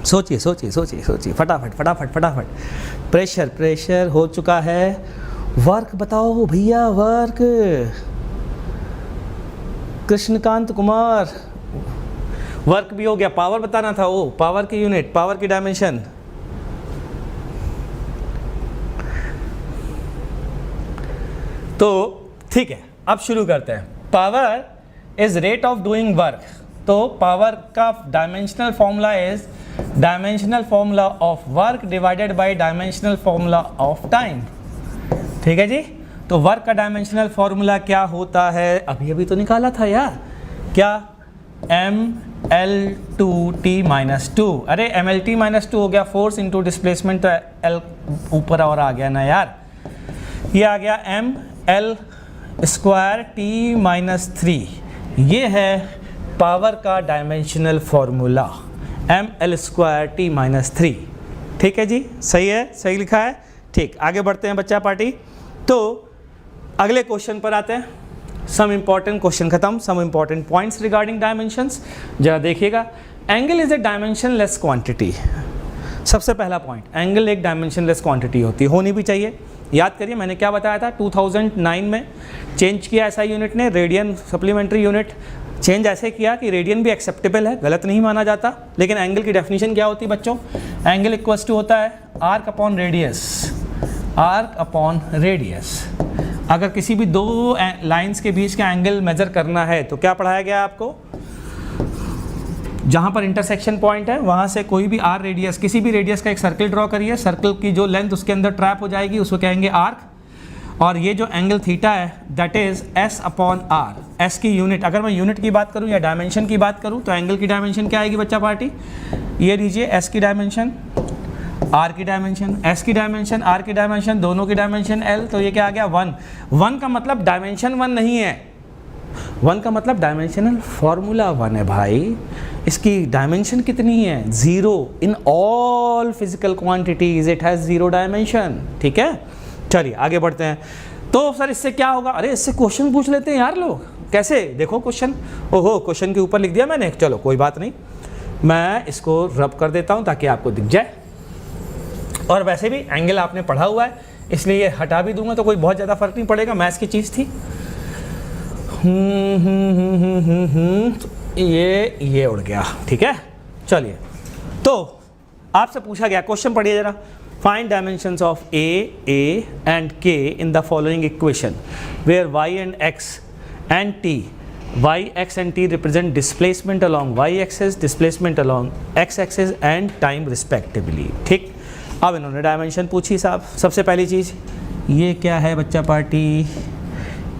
सोचिए सोचिए सोचिए सोचिए, फटाफट फटाफट फटाफट। प्रेशर, प्रेशर हो चुका है। वर्क बताओ भैया, वर्क। कृष्णकांत कुमार, वर्क भी हो गया, पावर बताना था। ओ पावर की यूनिट, पावर की डायमेंशन। तो ठीक है, अब शुरू करते हैं। Power is rate of doing work, तो पावर का dimensional formula is dimensional formula of work divided by dimensional formula of time. ठीक है जी, तो वर्क का डायमेंशनल फॉर्मूला क्या होता है, अभी अभी तो निकाला था यार, क्या ml2t-2। अरे mlt-2 हो गया फोर्स इंटू डिस्प्लेसमेंट, तो l ऊपर और आ गया ना यार, ये आ गया ml² t-3। ये है पावर का डायमेंशनल फॉर्मूला, ml² t-3। ठीक है जी, सही है, सही लिखा है। ठीक, आगे बढ़ते हैं बच्चा पार्टी। तो अगले क्वेश्चन पर आते हैं। सम इंपॉर्टेंट क्वेश्चन खत्म, some important points regarding dimensions. जरा देखिएगा, angle is a dimensionless quantity. सबसे पहला पॉइंट, एंगल एक डायमेंशनलेस क्वांटिटी होनी भी चाहिए। याद करिए मैंने क्या बताया था, 2009 में चेंज किया ऐसा यूनिट ने, रेडियन सप्लीमेंट्री यूनिट चेंज ऐसे किया कि रेडियन भी एक्सेप्टेबल है, गलत नहीं माना जाता। लेकिन एंगल की डेफिनेशन क्या होती है बच्चों, एंगल इक्वल्स टू होता है arc upon radius, arc upon radius. अगर किसी भी दो लाइंस के बीच का एंगल मेजर करना है तो क्या पढ़ाया गया आपको, जहाँ पर इंटरसेक्शन पॉइंट है वहाँ से कोई भी आर रेडियस, किसी भी रेडियस का एक सर्कल ड्रॉ करिए, सर्कल की जो लेंथ उसके अंदर ट्रैप हो जाएगी उसको कहेंगे आर्क। और ये जो एंगल थीटा है that is S upon R, S की यूनिट। अगर मैं यूनिट की बात करूँ या डायमेंशन की बात करूँ तो एंगल की डायमेंशन क्या आएगी बच्चा पार्टी, ये लीजिए एस की डायमेंशन, आर की डायमेंशन, एस की डायमेंशन, आर की डायमेंशन, दोनों की डायमेंशन एल, तो ये क्या आ गया 1। 1 का मतलब डायमेंशन 1 नहीं है, 1 का मतलब डायमेंशनल फॉर्मूला 1 है भाई। इसकी डायमेंशन कितनी है, 0। In all physical quantities it has 0 dimension. ठीक है, चलिए आगे बढ़ते हैं। तो सर इससे क्या होगा, अरे इससे क्वेश्चन पूछ लेते हैं यार लोग, कैसे देखो क्वेश्चन, ओहो क्वेश्चन के ऊपर लिख दिया मैंने, चलो कोई बात नहीं, मैं इसको रब कर देता हूँ ताकि आपको दिख जाए। और वैसे भी एंगल आपने पढ़ा हुआ है इसलिए ये हटा भी दूंगा तो कोई बहुत ज़्यादा फर्क नहीं पड़ेगा, मैथ्स की चीज़ थी। ये उड़ गया, ठीक है। चलिए, तो आपसे पूछा गया, क्वेश्चन पढ़िए जरा, find dimensions of A and K in the following equation where Y and X and T, Y X and T represent displacement along Y axis, displacement along X axis and time respectively. ठीक, अब इन्होंने dimension पूछी साहब। सबसे पहली चीज़ ये क्या है बच्चा पार्टी,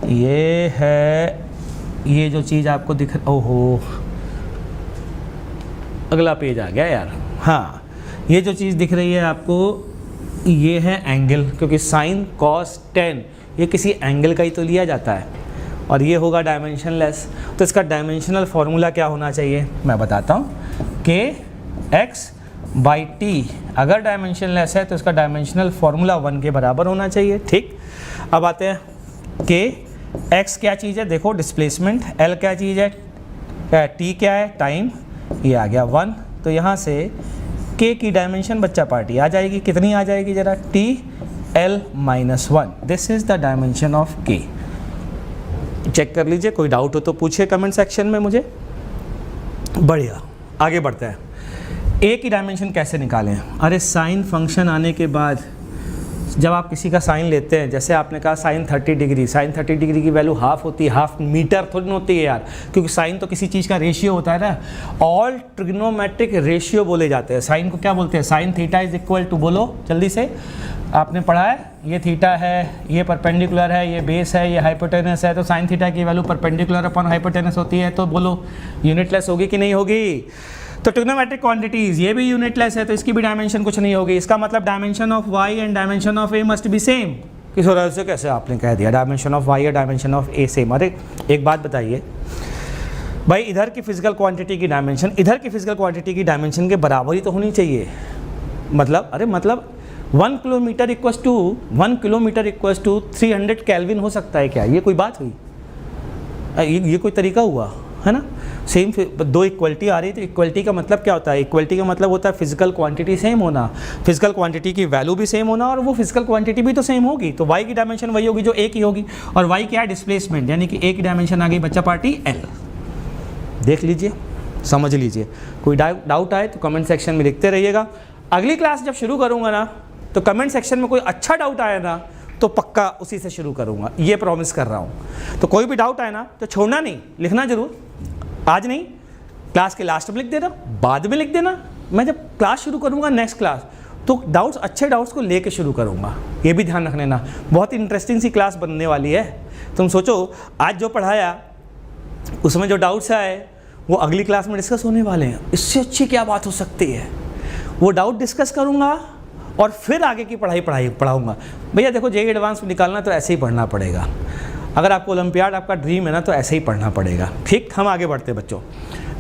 ये है, ये जो चीज़ आपको दिख, ओहो अगला पेज आ गया यार। हाँ, ये जो चीज़ दिख रही है आपको ये है एंगल, क्योंकि साइन कॉस टेन ये किसी एंगल का ही तो लिया जाता है और ये होगा डायमेंशनलेस। तो इसका डायमेंशनल फॉर्मूला क्या होना चाहिए मैं बताता हूँ, के एक्स बाई टी। अगर डायमेंशनलेस है तो इसका डायमेंशनल फॉर्मूला 1 के बराबर होना चाहिए। ठीक, अब आते हैं के एक्स क्या चीज़ है, देखो डिस्प्लेसमेंट, एल क्या चीज़ है, टी क्या है टाइम, ये आ गया 1। तो यहाँ से के की डायमेंशन बच्चा पार्टी आ जाएगी, कितनी आ जाएगी जरा, T L minus 1। This is the dimension of के। चेक कर लीजिए, कोई डाउट हो तो पूछिए कमेंट सेक्शन में मुझे। बढ़िया, आगे बढ़ते हैं। ए की डायमेंशन कैसे निकालें, अरे साइन फंक्शन आने के बाद जब आप किसी का साइन लेते हैं, जैसे आपने कहा साइन 30 डिग्री, साइन 30 डिग्री की वैल्यू हाफ होती है, हाफ मीटर थोड़ी होती है यार, क्योंकि साइन तो किसी चीज़ का रेशियो होता है ना। ऑल ट्रिग्नोमेट्रिक रेशियो बोले जाते हैं साइन को, क्या बोलते हैं, sine theta is equal to, बोलो जल्दी से, आपने पढ़ा है, ये थीटा है, ये परपेंडिकुलर है, ये बेस है, ये हाइपोटेनस है, तो साइन थीटा की वैल्यू परपेंडिकुलर अपॉन हाइपोटेनस होती है, तो बोलो यूनिटलेस होगी कि नहीं होगी। तो ट्रिग्नोमेट्रिक क्वांटिटीज ये भी यूनिटलेस है तो इसकी भी डायमेंशन कुछ नहीं होगी। इसका मतलब dimension of Y and dimension of A must be same. किस वजह से कैसे आपने कह दिया डायमेंशन ऑफ वाई और डायमेंशन ऑफ ए सेम, अरे एक बात बताइए भाई, इधर की फिजिकल क्वांटिटी की डायमेंशन इधर की फिजिकल क्वांटिटी की डायमेंशन के बराबर ही तो होनी चाहिए। मतलब अरे मतलब 1 किलोमीटर इक्वल्स टू 300 केल्विन हो सकता है क्या, ये कोई बात हुई, ये कोई तरीका हुआ है ना। सेम दो इक्वलिटी आ रही है तो इक्वलिटी का मतलब क्या होता है, इक्वलिटी का मतलब होता है फिजिकल क्वांटिटी सेम होना, फिजिकल क्वांटिटी की वैल्यू भी सेम होना और वो फिजिकल क्वांटिटी भी तो सेम होगी। तो y की डायमेंशन वही होगी जो a की होगी, और y क्या है, डिस्प्लेसमेंट, यानी कि a की डायमेंशन आ गई बच्चा पार्टी l। देख लीजिए, समझ लीजिए, कोई डाउट आए तो कमेंट सेक्शन में लिखते रहिएगा। अगली क्लास जब शुरू करूँगा ना तो कमेंट सेक्शन में कोई अच्छा डाउट आया ना तो पक्का उसी से शुरू करूँगा, ये प्रॉमिस कर रहा हूँ। तो कोई भी डाउट आए ना तो छोड़ना नहीं, लिखना जरूर, आज नहीं क्लास के लास्ट में लिख देना, बाद में लिख देना। मैं जब क्लास शुरू करूँगा नेक्स्ट क्लास तो डाउट्स, अच्छे डाउट्स को लेके शुरू करूँगा, ये भी ध्यान रख लेना। बहुत ही इंटरेस्टिंग सी क्लास बनने वाली है। तुम सोचो आज जो पढ़ाया उसमें जो डाउट्स आए वो अगली क्लास में डिस्कस होने वाले हैं। इससे अच्छी क्या बात हो सकती है, वो डाउट डिस्कस करूँगा और फिर आगे की पढ़ाऊँगा। भैया देखो जेईई एडवांस में निकालना तो ऐसे ही पढ़ना पड़ेगा, अगर आपको ओलंपियाड आपका ड्रीम है ना तो ऐसे ही पढ़ना पड़ेगा। ठीक, हम आगे बढ़ते हैं बच्चों।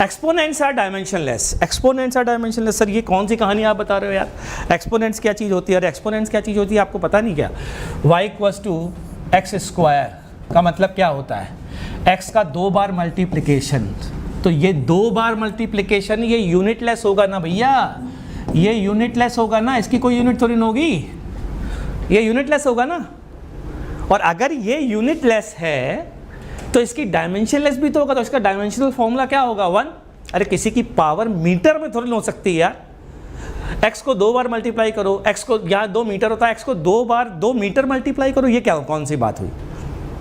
Exponents are dimensionless, exponents are dimensionless. Sir ये कौन सी कहानी आप बता रहे हो यार, एक्सपोनेंट्स क्या चीज़ होती है, अरे एक्सपोनेंट्स क्या चीज़ होती है आपको पता नहीं क्या। y equals to X square का मतलब क्या होता है, एक्स का 2 बार मल्टीप्लिकेशन। तो ये 2 बार मल्टीप्लिकेशन ये यूनिटलेस होगा ना भैया, ये यूनिटलेस होगा ना, इसकी कोई यूनिट थोड़ी ना होगी, ये यूनिटलेस होगा ना। और अगर ये यूनिटलेस है तो इसकी डायमेंशनलेस भी तो होगा, तो इसका डायमेंशनल फॉर्मूला क्या होगा 1। अरे किसी की पावर मीटर में थोड़ी ना हो सकती है यार, x को 2 बार मल्टीप्लाई करो, x को यहाँ 2 मीटर होता है, x को 2 बार 2 मीटर मल्टीप्लाई करो, ये क्या कौन सी बात हुई।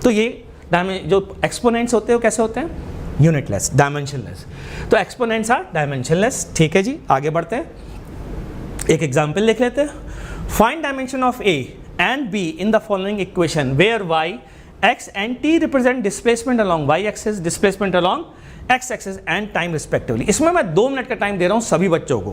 तो ये जो एक्सपोनेंट्स होते हैं वो कैसे होते हैं, यूनिटलेस, डायमेंशनलेस। तो एक्सपोनेंट्स आर डायमेंशनलेस। ठीक है जी, आगे बढ़ते हैं, एक एग्जाम्पल देख लेते हैं। Find dimension of a and b in the following equation where y, x and t represent displacement along y axis, displacement along x axis and time respectively। इसमें मैं 2 मिनट का टाइम दे रहा हूँ सभी बच्चों को,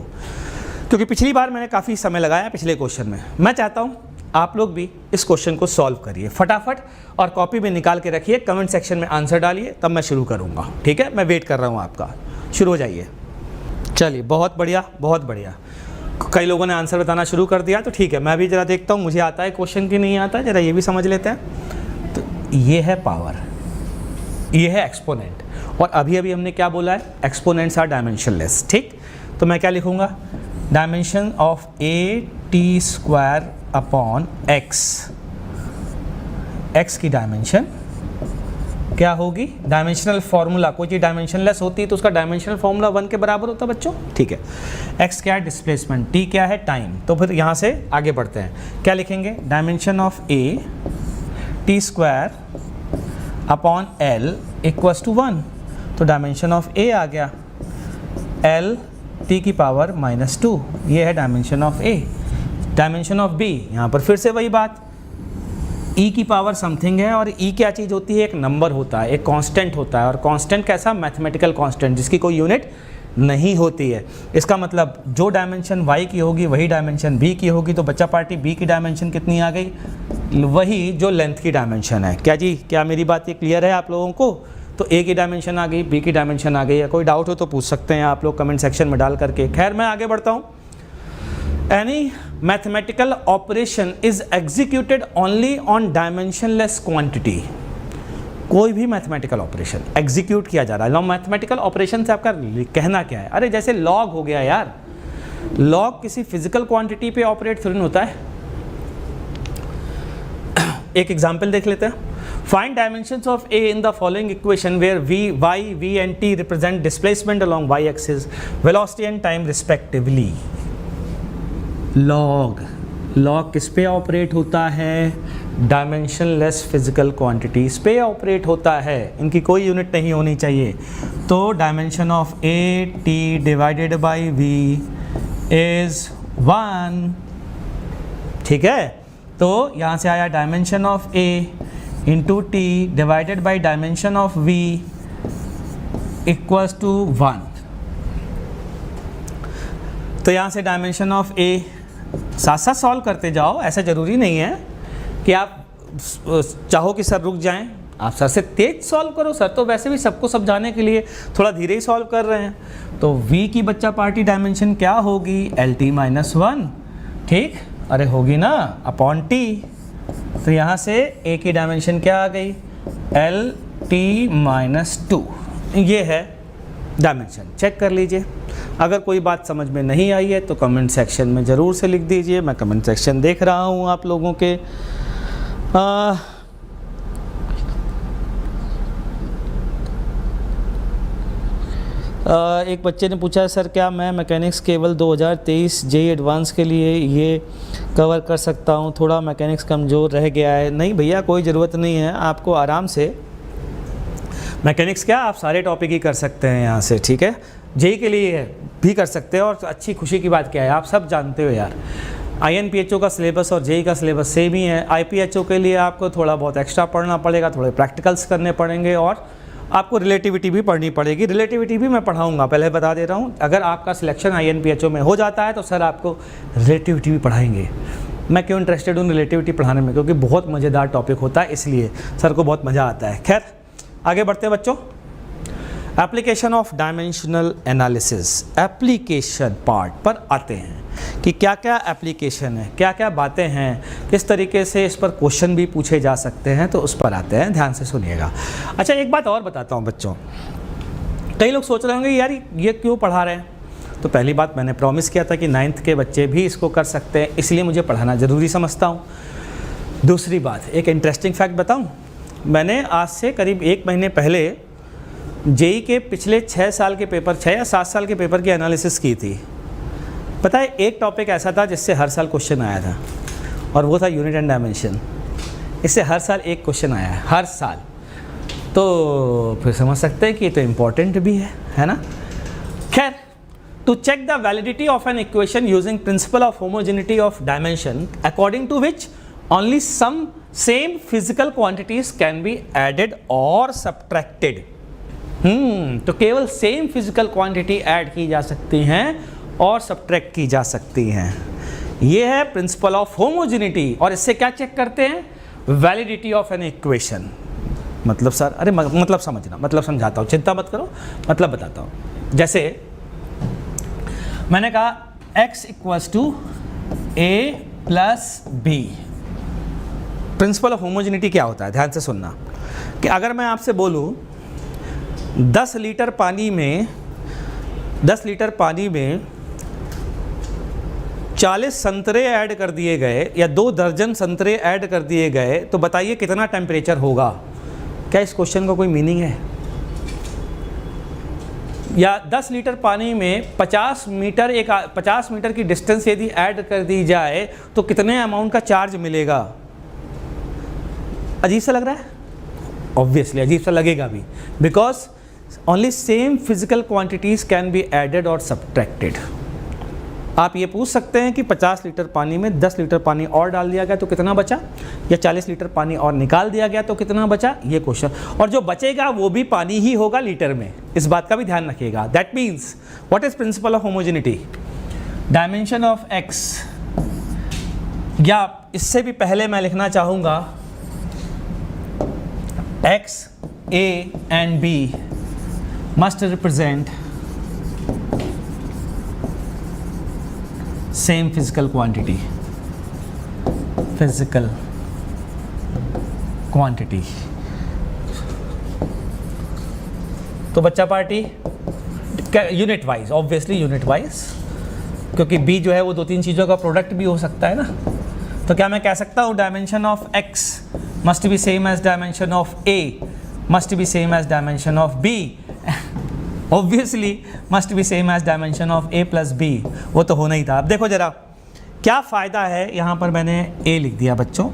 क्योंकि पिछली बार मैंने काफ़ी समय लगाया पिछले क्वेश्चन में। मैं चाहता हूँ आप लोग भी इस क्वेश्चन को सॉल्व करिए फटाफट, और कॉपी में निकाल के रखिए, कमेंट सेक्शन में आंसर डालिए, तब मैं शुरू करूँगा। ठीक है, मैं वेट कर रहा हूँ आपका, शुरू हो जाइए। चलिए, बहुत बढ़िया बहुत बढ़िया, कई लोगों ने आंसर बताना शुरू कर दिया, तो ठीक है, मैं भी ज़रा देखता हूँ मुझे आता है क्वेश्चन कि नहीं आता है, ज़रा ये भी समझ लेते हैं। तो ये है पावर, ये है एक्सपोनेंट, और अभी अभी हमने क्या बोला है, एक्सपोनेंट्स आर डायमेंशनलेस। ठीक, तो मैं क्या लिखूँगा, dimension of A T square upon x, x की डायमेंशन क्या होगी, डायमेंशनल फॉर्मूला, कोई चीज़ डायमेंशनलेस होती है तो उसका डायमेंशनल फॉर्मूला 1 के बराबर होता है बच्चों। ठीक है, x क्या है डिस्प्लेसमेंट, t क्या है टाइम। तो फिर यहाँ से आगे बढ़ते हैं, क्या लिखेंगे, dimension of a T square upon L equals to 1। तो डायमेंशन ऑफ a आ गया l t की पावर -2, ये है dimension of a। Dimension of b, यहाँ पर फिर से वही बात, e की पावर समथिंग है, और e क्या चीज़ होती है, एक नंबर होता है, एक कांस्टेंट होता है, और कांस्टेंट कैसा, मैथमेटिकल कांस्टेंट जिसकी कोई यूनिट नहीं होती है। इसका मतलब जो डायमेंशन y की होगी वही डायमेंशन b की होगी, तो बच्चा पार्टी b की डायमेंशन कितनी आ गई, वही जो लेंथ की डायमेंशन है। क्या जी, क्या मेरी बात ये क्लियर है आप लोगों को। तो a की डायमेंशन आ गई, b की डायमेंशन आ गई, या कोई डाउट हो तो पूछ सकते हैं आप लोग कमेंट सेक्शन में डाल करके। खैर मैं आगे बढ़ता हूँ। Any mathematical operation is executed only on dimensionless quantity। कोई भी मैथमेटिकल ऑपरेशन एग्जीक्यूट किया जा रहा है, मैथमेटिकल ऑपरेशन से आपका कहना क्या है, अरे जैसे लॉग हो गया यार, लॉग किसी फिजिकल क्वांटिटी पे ऑपरेट थोड़ी होता है। एक एग्जांपल देख लेते हैं। Find dimensions of a in the following equation where v, y, v and t represent displacement along y axis, velocity and time respectively। Log, log किस पे ऑपरेट होता है, डायमेंशनलेस फिजिकल क्वांटिटीज पे ऑपरेट होता है, इनकी कोई यूनिट नहीं होनी चाहिए। तो dimension of A T divided by V is 1। ठीक है, तो यहाँ से आया dimension of A into T divided by dimension of V equals to 1। तो यहाँ से डायमेंशन ऑफ ए साथ साथ सॉल्व करते जाओ, ऐसा ज़रूरी नहीं है कि आप चाहो कि सर रुक जाएं, आप सर से तेज सॉल्व करो, सर तो वैसे भी सबको समझाने के लिए थोड़ा धीरे ही सॉल्व कर रहे हैं। तो v की बच्चा पार्टी डायमेंशन क्या होगी, LT-1। ठीक, अरे होगी ना, अपॉन t। तो यहाँ से a की डायमेंशन क्या आ गई, LT-2। ये है डायमेंशन, चेक कर लीजिए। अगर कोई बात समझ में नहीं आई है तो कमेंट सेक्शन में ज़रूर से लिख दीजिए, मैं कमेंट सेक्शन देख रहा हूँ आप लोगों के। एक बच्चे ने पूछा सर क्या मैं मैकेनिक्स केवल 2023 जेईई एडवांस के लिए ये कवर कर सकता हूँ, थोड़ा मैकेनिक्स कमज़ोर रह गया है। नहीं भैया, कोई ज़रूरत नहीं है, आपको आराम से मैकेनिक्स क्या आप सारे टॉपिक ही कर सकते हैं यहाँ से। ठीक है, जेईई के लिए भी कर सकते हैं, और अच्छी खुशी की बात क्या है, आप सब जानते हो यार, INPHO का सिलेबस और जेईई का सिलेबस सेम ही है। IPHO के लिए आपको थोड़ा बहुत एक्स्ट्रा पढ़ना पड़ेगा, थोड़े प्रैक्टिकल्स करने पड़ेंगे, और आपको रिलेटिविटी भी पढ़नी पड़ेगी। रिलेटिविटी भी मैं पढ़ाऊँगा, पहले बता दे रहा हूँ। अगर आपका सिलेक्शन INPHO में हो जाता है तो सर आपको रिलेटिविटी भी पढ़ाएंगे। मैं क्यों इंटरेस्टेड हूँ रिलेटिविटी पढ़ाने में, क्योंकि बहुत मज़ेदार टॉपिक होता है, इसलिए सर को बहुत मज़ा आता है। खैर आगे बढ़ते हैं बच्चों। Application of dimensional analysis, application part पर आते हैं कि क्या क्या एप्लीकेशन है, क्या क्या बातें हैं, किस तरीके से इस पर क्वेश्चन भी पूछे जा सकते हैं, तो उस पर आते हैं, ध्यान से सुनिएगा। अच्छा, एक बात और बताता हूँ बच्चों, कई लोग सोच रहे होंगे यार ये क्यों पढ़ा रहे हैं। तो पहली बात, मैंने प्रॉमिस किया था कि 9th के बच्चे भी इसको कर सकते हैं, इसलिए मुझे पढ़ाना ज़रूरी समझता हूँ। दूसरी बात, एक इंटरेस्टिंग फैक्ट बताऊँ, मैंने आज से करीब 1 महीने पहले जेई के पिछले 6 साल के पेपर, 6 या 7 साल के पेपर की एनालिसिस की थी। पता है, एक टॉपिक ऐसा था जिससे हर साल क्वेश्चन आया था, और वो था यूनिट एंड डायमेंशन। इससे हर साल एक क्वेश्चन आया है, हर साल। तो फिर समझ सकते हैं कि ये तो इम्पॉर्टेंट भी है ना। खैर, to check the validity of an equation using principle of homogeneity of dimension according to which only some same physical quantities can be added और सब्ट्रैक्टेड। तो केवल सेम फिजिकल क्वांटिटी ऐड की जा सकती हैं और सब्ट्रैक्ट की जा सकती हैं। ये है प्रिंसिपल ऑफ होमोजेनिटी। और इससे क्या चेक करते हैं? Validity of an equation. मतलब सर, अरे मतलब समझना, मतलब समझाता हूँ, चिंता मत करो, मतलब बताता हूँ। जैसे मैंने कहा x equals to a plus B. Principle of homogeneity क्या होता है, ध्यान से सुनना। कि अगर मैं आपसे बोलूँ 10 लीटर पानी में 40 संतरे ऐड कर दिए गए या 2 दर्जन संतरे ऐड कर दिए गए, तो बताइए कितना टेम्परेचर होगा। क्या इस क्वेश्चन का कोई मीनिंग है? या 10 लीटर पानी में 50 मीटर की डिस्टेंस यदि ऐड कर दी जाए तो कितने अमाउंट का चार्ज मिलेगा? अजीब सा लग रहा है? ऑब्वियसली अजीब सा लगेगा भी, because only same physical quantities can be added और सब्ट्रैक्टेड। आप ये पूछ सकते हैं कि 50 लीटर पानी में 10 लीटर पानी और डाल दिया गया तो कितना बचा, या 40 लीटर पानी और निकाल दिया गया तो कितना बचा, ये क्वेश्चन। और जो बचेगा वो भी पानी ही होगा लीटर में, इस बात का भी ध्यान रखिएगा। That means what is principal of homogeneity? Dimension of x, या इससे भी पहले मैं लिखना चाहूँगा x, a and b must represent same physical quantity. तो बच्चा party unit wise, obviously unit wise, क्योंकि b जो है वो 2-3 चीज़ों का प्रोडक्ट भी हो सकता है ना। तो क्या मैं कह सकता हूँ dimension of x must be same as dimension of A, must be same as dimension of B, obviously must be same as dimension of A plus B। वो तो होना ही था। अब देखो जरा क्या फ़ायदा है, यहाँ पर मैंने A लिख दिया बच्चों,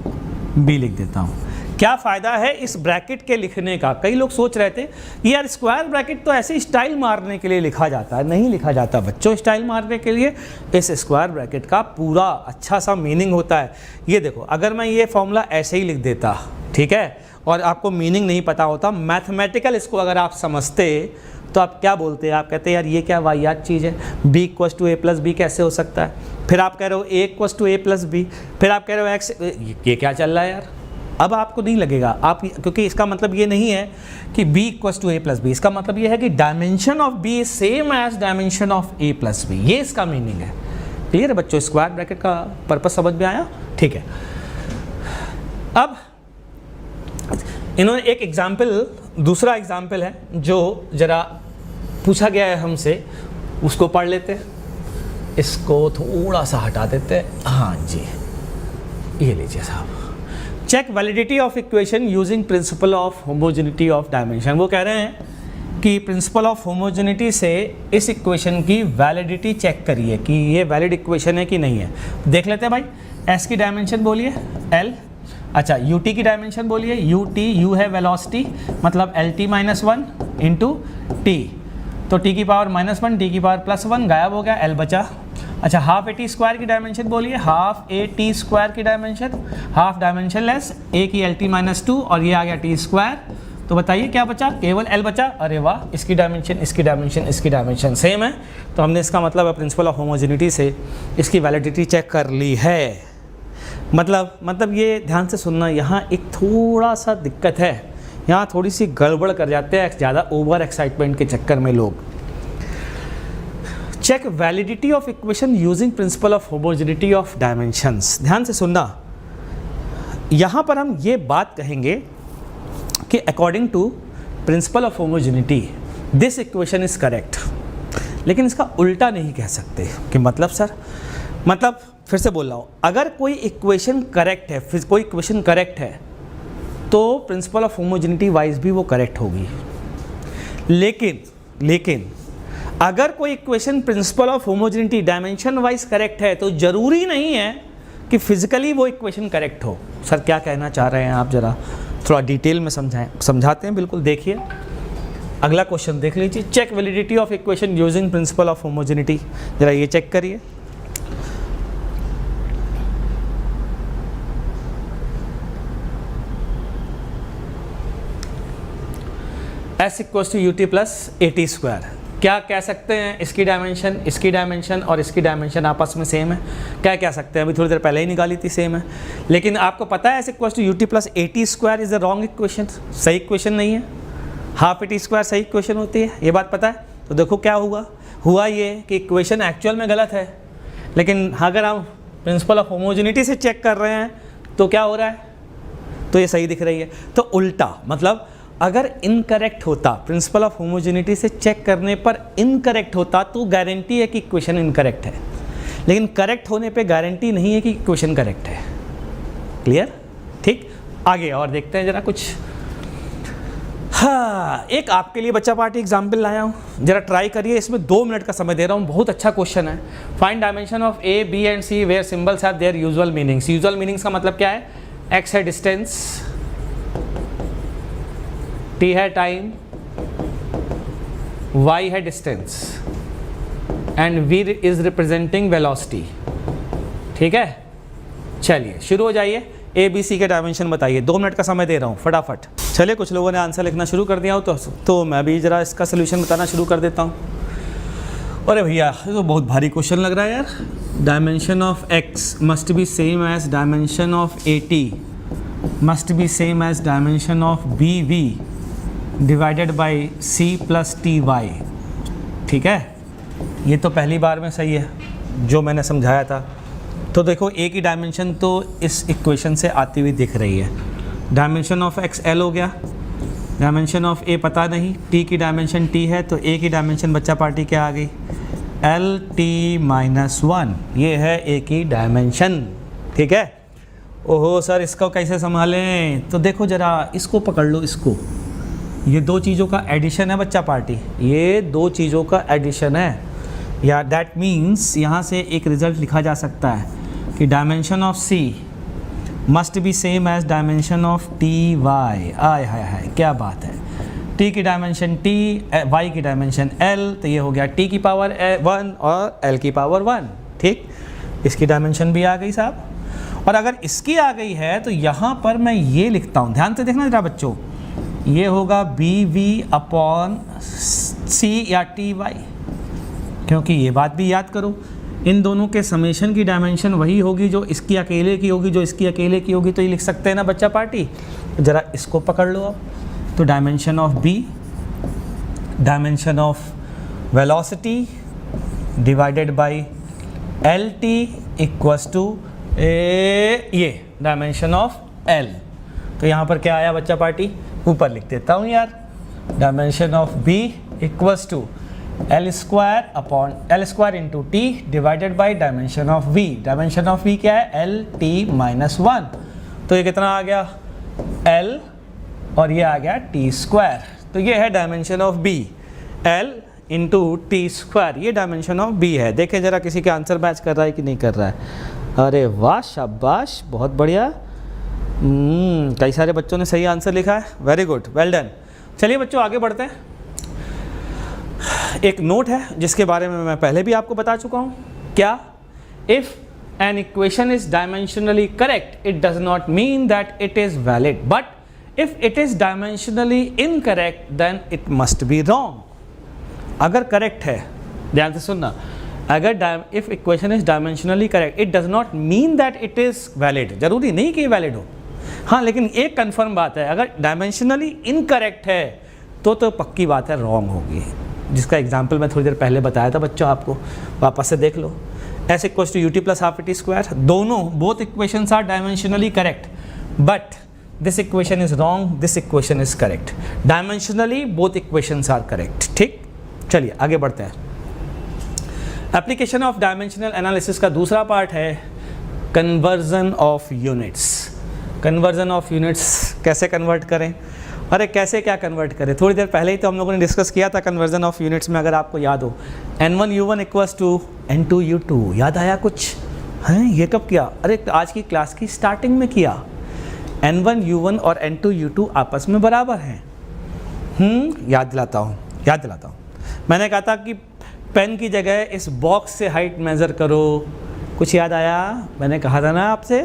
B लिख देता हूँ। क्या फ़ायदा है इस ब्रैकेट के लिखने का? कई लोग सोच रहे थे कि यार स्क्वायर ब्रैकेट तो ऐसे स्टाइल मारने के लिए लिखा जाता है। नहीं लिखा जाता बच्चों स्टाइल मारने के लिए। इस स्क्वायर ब्रैकेट का पूरा अच्छा सा मीनिंग होता है। ये देखो, अगर मैं ये फॉर्मूला ऐसे ही लिख देता, ठीक है, और आपको मीनिंग नहीं पता होता, मैथमेटिकल इसको अगर आप समझते तो आप क्या बोलते? आप कहते यार ये क्या वाहियात चीज़ है, b equals to a plus B कैसे हो सकता है? फिर आप कह रहे हो a equals to a plus B, फिर आप कह रहे हो x, ये क्या चल रहा है यार? अब आपको नहीं लगेगा, आप, क्योंकि इसका मतलब ये नहीं है कि b equals to a plus B, इसका मतलब ये है कि dimension of b is same as dimension of a plus B. ये इसका मीनिंग है। क्लियर है बच्चों? स्क्वायर ब्रैकेट का पर्पस समझ में आया? ठीक है। अब इन्होंने एक एग्जाम्पल, दूसरा एग्जाम्पल है जो जरा पूछा गया है हमसे, उसको पढ़ लेते हैं। इसको थोड़ा सा हटा देते हैं। हाँ जी, ये लीजिए साहब। Check validity of equation using principle of homogeneity of dimension. वो कह रहे हैं कि प्रिंसिपल ऑफ होमोजेनिटी से इस इक्वेशन की वैलिडिटी चेक करिए कि ये वैलिड इक्वेशन है कि नहीं है। देख लेते हैं भाई। s की डायमेंशन बोलिए l, अच्छा ut की डायमेंशन बोलिए ut, u है वेलोसिटी, मतलब lt माइनस 1 इंटू टी, तो t की पावर -1 t की पावर +1 गायब हो गया, l बचा। अच्छा हाफ ए टी स्क्वायर की डायमेंशन बोलिए, हाफ ए टी स्क्वायर की dimension, half dimension less, a की lt माइनस 2 और ये आ गया टी स्क्वायर। तो बताइए क्या बचा? केवल l बचा। अरे वाह, इसकी डायमेंशन, इसकी डायमेंशन, इसकी डायमेंशन सेम है, तो हमने इसका मतलब प्रिंसिपल ऑफ होमोजेनिटी से इसकी वैलिडिटी चेक कर ली है। मतलब ये ध्यान से सुनना, यहाँ एक थोड़ा सा दिक्कत है यहाँ थोड़ी सी गड़बड़ कर जाते हैं ज़्यादा ओवर एक्साइटमेंट के चक्कर में लोग। Check validity of equation using principle of homogeneity of dimensions. ध्यान से सुनना, यहाँ पर हम ये बात कहेंगे कि according to principle of homogeneity this equation is correct, लेकिन इसका उल्टा नहीं कह सकते। कि मतलब सर, मतलब फिर से बोल रहा हूँ, अगर कोई इक्वेशन करेक्ट है, फिर कोई इक्वेशन करेक्ट है तो प्रिंसिपल ऑफ होमोजेनिटी वाइज भी वो करेक्ट होगी। लेकिन अगर कोई equation principal of homogeneity dimension wise correct है तो ज़रूरी नहीं है कि फिजिकली वो इक्वेशन करेक्ट हो। सर क्या कहना चाह रहे हैं आप, ज़रा थोड़ा डिटेल में समझाते हैं। बिल्कुल, देखिए अगला क्वेश्चन देख लीजिए। Check validity of equation using principle of homogeneity. ज़रा ये चेक करिए। S equals to UT plus AT square. क्या कह सकते हैं, इसकी डायमेंशन और इसकी डायमेंशन आपस में सेम है। क्या कह सकते हैं, अभी थोड़ी देर पहले ही निकाली थी, सेम है। लेकिन आपको पता है S equals to UT plus AT square is the wrong equation, सही इक्वेशन नहीं है। हाफ AT स्क्वायर सही इक्वेशन होती है, ये बात पता है। तो देखो क्या हुआ ये कि इक्वेशन एक्चुअल में गलत है, लेकिन अगर हम प्रिंसिपल ऑफ होमोजेनिटी से चेक कर रहे हैं तो क्या हो रहा है, तो ये सही दिख रही है। तो उल्टा मतलब अगर इनकरेक्ट होता, प्रिंसिपल ऑफ होमोजेनिटी से चेक करने पर इनकरेक्ट होता तो गारंटी है कि इक्वेशन इनकरेक्ट है, लेकिन करेक्ट होने पे गारंटी नहीं है कि इक्वेशन करेक्ट है। क्लियर? ठीक, आगे और देखते हैं जरा कुछ। हाँ, एक आपके लिए बच्चा पार्टी एग्जाम्पल लाया हूँ, जरा ट्राई करिए। इसमें 2 मिनट का समय दे रहा हूँ, बहुत अच्छा क्वेश्चन है। Find dimension of A, B and C where symbols have their usual meanings. Usual meanings का मतलब क्या है, X है डिस्टेंस, T है टाइम, Y है distance and V is representing velocity. ठीक है, चलिए शुरू हो जाइए। ABC के डायमेंशन बताइए, 2 मिनट का समय दे रहा हूँ, फटाफट। चलिए, कुछ लोगों ने आंसर लिखना शुरू कर दिया हो तो मैं भी ज़रा इसका सोल्यूशन बताना शुरू कर देता हूँ। अरे भैया, ये तो बहुत भारी क्वेश्चन लग रहा है यार। Dimension of X must be same as dimension of AT must be same as dimension of BV divided by C plus TY। ठीक है, ये तो पहली बार में सही है जो मैंने समझाया था। तो देखो, A की डायमेंशन तो इस इक्वेशन से आती हुई दिख रही है। डायमेंशन ऑफ X L हो गया, डायमेंशन ऑफ A पता नहीं, T की डायमेंशन T है, तो A की डायमेंशन बच्चा पार्टी क्या आ गई, LT-1। ये है A की डायमेंशन। ठीक है। ओहो सर, इसको कैसे संभालें? तो देखो ज़रा, इसको पकड़ लो, इसको। ये 2 चीज़ों का एडिशन है बच्चा पार्टी, ये 2 चीज़ों का एडिशन है। या दैट मीन्स यहाँ से एक रिज़ल्ट लिखा जा सकता है कि dimension of C must be same as dimension of TY। आय हाय हाय, क्या बात है। T की डायमेंशन T, Y की डायमेंशन L, तो ये हो गया T की पावर 1 और L की पावर 1। ठीक, इसकी डायमेंशन भी आ गई साहब। और अगर इसकी आ गई है तो यहाँ पर मैं ये लिखता हूँ, ध्यान से देखना जरा बच्चों, ये होगा BV अपॉन C या TY, क्योंकि ये बात भी याद करो, इन दोनों के समेशन की डायमेंशन वही होगी जो इसकी अकेले की होगी, जो इसकी अकेले की होगी। तो ये लिख सकते हैं ना बच्चा पार्टी। ज़रा इसको पकड़ लो अब। तो dimension of B, dimension of velocity divided by LT equals to ये डायमेंशन ऑफ L। तो यहाँ पर क्या आया बच्चा पार्टी, ऊपर लिख देता हूँ यार, dimension of B equals to L square into T divided by dimension of V। Dimension of V क्या है, LT-1। तो ये कितना आ गया, L, और ये आ गया T स्क्वायर। तो ये है dimension of B, L into T square. ये डायमेंशन ऑफ B है। देखें जरा किसी के आंसर मैच कर रहा है कि नहीं कर रहा है। अरे वाह, शाबाश, बहुत बढ़िया। कई सारे बच्चों ने सही आंसर लिखा है, वेरी गुड, वेल डन। चलिए बच्चों, आगे बढ़ते हैं। एक नोट है जिसके बारे में मैं पहले भी आपको बता चुका हूँ। क्या, if an equation is dimensionally correct it does not mean that it is valid, but if it is dimensionally incorrect then it must be wrong. अगर करेक्ट है, ध्यान से सुनना, अगर if equation is dimensionally correct it does not mean that it is valid. जरूरी नहीं कि valid हो, हाँ, लेकिन एक कंफर्म बात है, अगर डायमेंशनली इनकरेक्ट है तो पक्की बात है रॉन्ग होगी, जिसका एग्जाम्पल मैं थोड़ी देर पहले बताया था बच्चों, आपको वापस से देख लो। S equals to UT plus half T square, दोनों both equations are dimensionally correct, but this equation is wrong, this equation is correct. Dimensionally both equations are correct. ठीक, चलिए आगे बढ़ते हैं। एप्लीकेशन ऑफ डायमेंशनल एनालिसिस का दूसरा part है conversion of units. Conversion of units कैसे कन्वर्ट करें, अरे कैसे क्या कन्वर्ट करें, थोड़ी देर पहले ही तो हम लोगों ने डिस्कस किया था कन्वर्जन ऑफ यूनिट्स में, अगर आपको याद हो n1u1 इक्वल्स टू n2u2, याद आया कुछ हैं? ये कब किया? अरे आज की क्लास की स्टार्टिंग में किया। n1u1 और n2u2 आपस में बराबर हैं। याद दिलाता हूँ मैंने कहा था कि पेन की जगह इस बॉक्स से हाइट मेज़र करो, कुछ याद आया? मैंने कहा था ना आपसे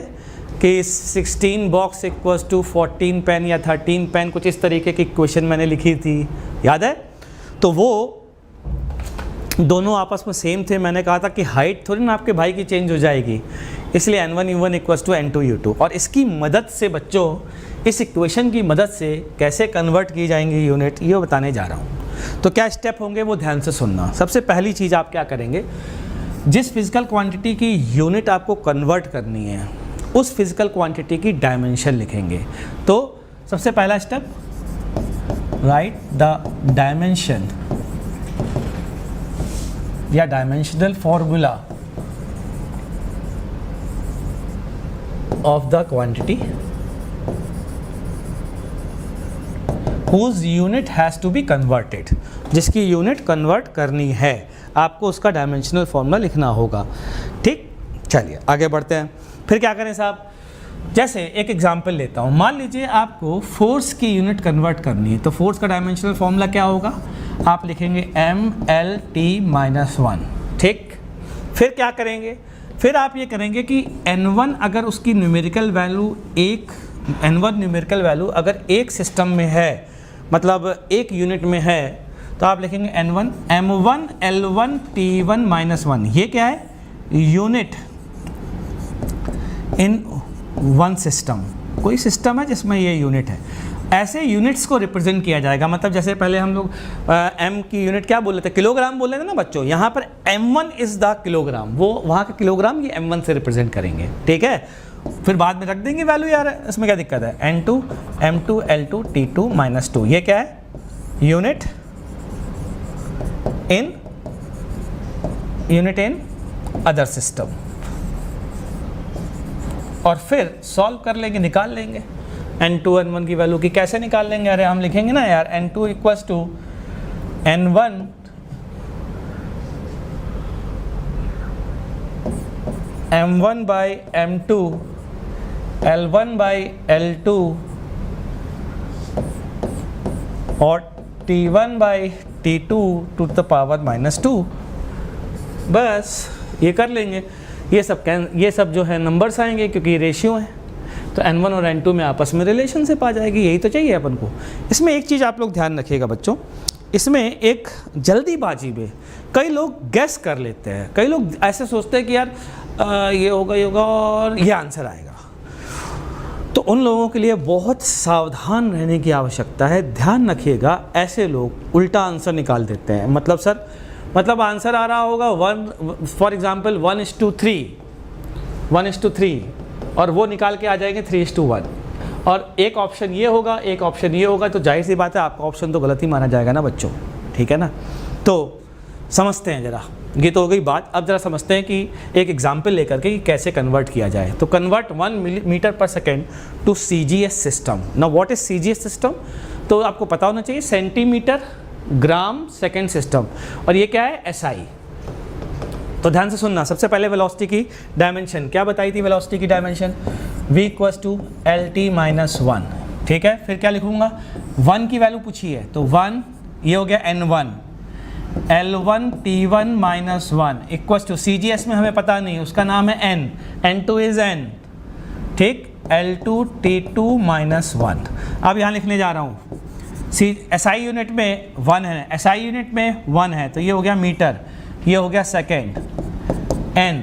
कि 16 बॉक्स इक्वल्स टू 14 पेन या 13 पेन, कुछ इस तरीके की इक्वेशन मैंने लिखी थी, याद है? तो वो दोनों आपस में सेम थे। मैंने कहा था कि हाइट थोड़ी ना आपके भाई की चेंज हो जाएगी, इसलिए n1u1 इक्वल्स टू n2u2। और इसकी मदद से बच्चों, इस इक्वेशन की मदद से कैसे कन्वर्ट की जाएंगी यूनिट, ये बताने जा रहा हूँ। तो क्या स्टेप होंगे वो ध्यान से सुनना। सबसे पहली चीज़ आप क्या करेंगे, जिस फिजिकल क्वांटिटी की यूनिट आपको कन्वर्ट करनी है उस फिजिकल क्वांटिटी की डायमेंशन लिखेंगे। तो सबसे पहला स्टेप, राइट द डायमेंशन या dimensional formula of the quantity whose unit has to be converted, जिसकी यूनिट कन्वर्ट करनी है, आपको उसका डायमेंशनल फॉर्मूला लिखना होगा। ठीक, चलिए आगे बढ़ते हैं। फिर क्या करें साहब, जैसे एक एग्जांपल लेता हूँ, मान लीजिए आपको फोर्स की यूनिट कन्वर्ट करनी है, तो फोर्स का डायमेंशनल फॉर्मूला क्या होगा, आप लिखेंगे mLT-1। ठीक, फिर क्या करेंगे, फिर आप ये करेंगे कि n1 अगर उसकी numerical value n1 numerical value अगर एक सिस्टम में है, मतलब एक यूनिट में है, तो आप लिखेंगे n1 m1 L1 T1-1। ये क्या है, यूनिट इन वन सिस्टम, कोई सिस्टम है जिसमें ये यूनिट है। ऐसे यूनिट्स को रिप्रेजेंट किया जाएगा, मतलब जैसे पहले हम लोग m की यूनिट क्या बोल रहे थे, किलोग्राम बोल रहे थे ना बच्चों, यहाँ पर m1 इज़ द किलोग्राम, वो वहाँ का किलोग्राम ये m1 से रिप्रेजेंट करेंगे। ठीक है, फिर बाद में रख देंगे वैल्यू, यार इसमें क्या दिक्कत है, n2 m2 L2 T2-2। ये क्या है, यूनिट इन अदर सिस्टम। और फिर सॉल्व कर लेंगे, निकाल लेंगे n2 n1 की वैल्यू की। कैसे निकाल लेंगे, अरे हम लिखेंगे ना यार n2 equals to n1 m1 by m2 L1 by L2 और T1 by T2 to the power -2। बस ये कर लेंगे। ये सब जो है नंबर्स आएंगे क्योंकि ये रेशियो है, तो n1 और n2 में आपस में रिलेशनशिप आ जाएगी। यही तो चाहिए अपन को। इसमें एक चीज़ आप लोग ध्यान रखिएगा बच्चों, इसमें एक जल्दीबाजी में कई लोग गैस कर लेते हैं, कई लोग ऐसे सोचते हैं कि यार ये होगा और ये आंसर आएगा। तो उन लोगों के लिए बहुत सावधान रहने की आवश्यकता है। ध्यान रखिएगा, ऐसे लोग उल्टा आंसर निकाल देते हैं। मतलब सर, मतलब आंसर आ रहा होगा 1 फॉर एग्जाम्पल 1:3 और वो निकाल के आ जाएंगे 3:1 और एक ऑप्शन ये होगा, एक ऑप्शन ये होगा, तो जाहिर सी बात है आपका ऑप्शन तो गलत ही माना जाएगा ना बच्चों। ठीक है ना, तो समझते हैं ज़रा, ये तो हो गई बात। अब ज़रा समझते हैं कि एक एग्जाम्पल लेकर के कि कैसे कन्वर्ट किया जाए। तो कन्वर्ट 1 मीटर पर second to CGS system. Now what is CGS system, तो आपको पता होना चाहिए, सेंटीमीटर ग्राम सेकेंड सिस्टम, और ये क्या है, SI। तो ध्यान से सुनना। सबसे पहले वेलोसिटी की डायमेंशन क्या बताई थी, वेलोसिटी की dimension v equals to LT-1। ठीक है, फिर क्या लिखूंगा, 1 की वैल्यू पूछी है तो 1, ये हो गया n1 L1 T1-1 equals to CGS में हमें पता नहीं, उसका नाम है n, n2 इज n। ठीक, L2 T2-1। अब यहाँ लिखने जा रहा हूँ, SI यूनिट में 1 है, SI यूनिट में 1 है, तो ये हो गया मीटर, ये हो गया सेकेंड, n,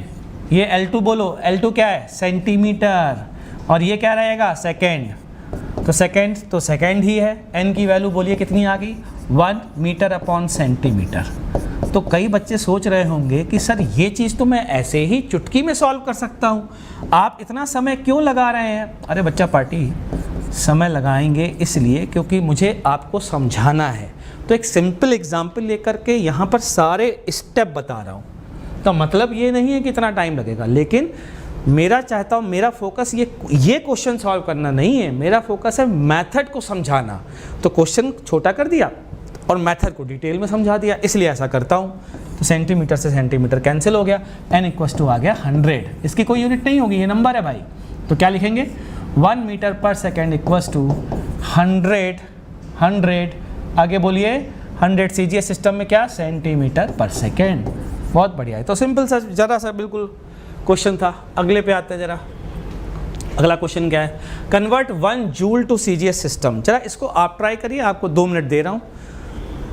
ये L2 बोलो, L2 क्या है, सेंटीमीटर, और ये क्या रहेगा, सेकेंड, तो सेकेंड ही है। n की वैल्यू बोलिए कितनी आ गई, 1 मीटर अपॉन सेंटीमीटर। तो कई बच्चे सोच रहे होंगे कि सर ये चीज़ तो मैं ऐसे ही चुटकी में सॉल्व कर सकता हूँ, आप इतना समय क्यों लगा रहे हैं। अरे बच्चा पार्टी, समय लगाएंगे इसलिए क्योंकि मुझे आपको समझाना है। तो एक सिंपल एग्जाम्पल लेकर के यहाँ पर सारे स्टेप बता रहा हूँ। तो मतलब ये नहीं है कि इतना टाइम लगेगा, लेकिन मेरा चाहता हूँ, मेरा फोकस ये क्वेश्चन सॉल्व करना नहीं है, मेरा फोकस है मेथड को समझाना। तो क्वेश्चन छोटा कर दिया और मेथड को डिटेल में समझा दिया, इसलिए ऐसा करता हूँ। तो सेंटीमीटर से सेंटीमीटर कैंसिल हो गया, n इक्वस टू आ गया 100। इसकी कोई यूनिट नहीं होगी, ये नंबर है भाई। तो क्या लिखेंगे, 1 मीटर पर सेकेंड इक्वस टू 100। आगे बोलिए 100 CGS सिस्टम में क्या, सेंटीमीटर पर सेकेंड। बहुत बढ़िया है। तो सिंपल सा ज़रा सा बिल्कुल क्वेश्चन था। अगले पे आते हैं जरा। अगला क्वेश्चन क्या है, convert 1 joule to CGS system. जरा इसको आप ट्राई करिए, आपको 2 मिनट दे रहा हूँ,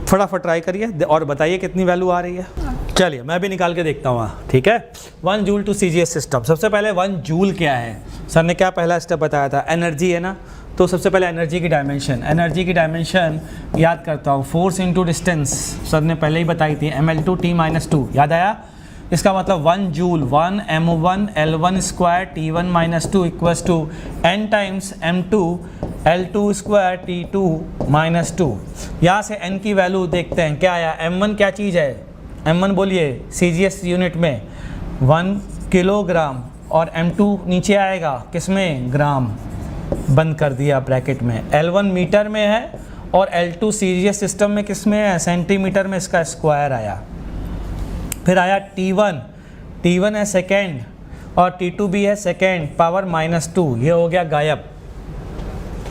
फटाफट ट्राई करिए और बताइए कितनी वैल्यू आ रही है। चलिए मैं भी निकाल के देखता हूँ, ठीक है। 1 जूल टू CGS सिस्टम। सबसे पहले 1 जूल क्या है, सर ने क्या पहला स्टेप बताया था, एनर्जी है ना। तो सबसे पहले एनर्जी की डायमेंशन याद करता हूँ, फोर्स इंटू डिस्टेंस, सर ने पहले ही बताई थी, mL/T-2। याद आया। इसका मतलब 1 joule 1 m1 L1 square T1 - 2 equals to n times m2 L2 square T2 - 2। यहाँ से n की वैल्यू देखते हैं क्या आया। m1 क्या चीज़ है, m1 बोलिए CGS यूनिट में 1 किलोग्राम, और m2 नीचे आएगा किसमें, ग्राम, बंद कर दिया ब्रैकेट में। L1 मीटर में है और L2 CGS सिस्टम में किसमें है, सेंटीमीटर में, इसका स्क्वायर आया। फिर आया T1 है सेकेंड और T2 भी है सेकेंड, पावर -2, ये हो गया गायब।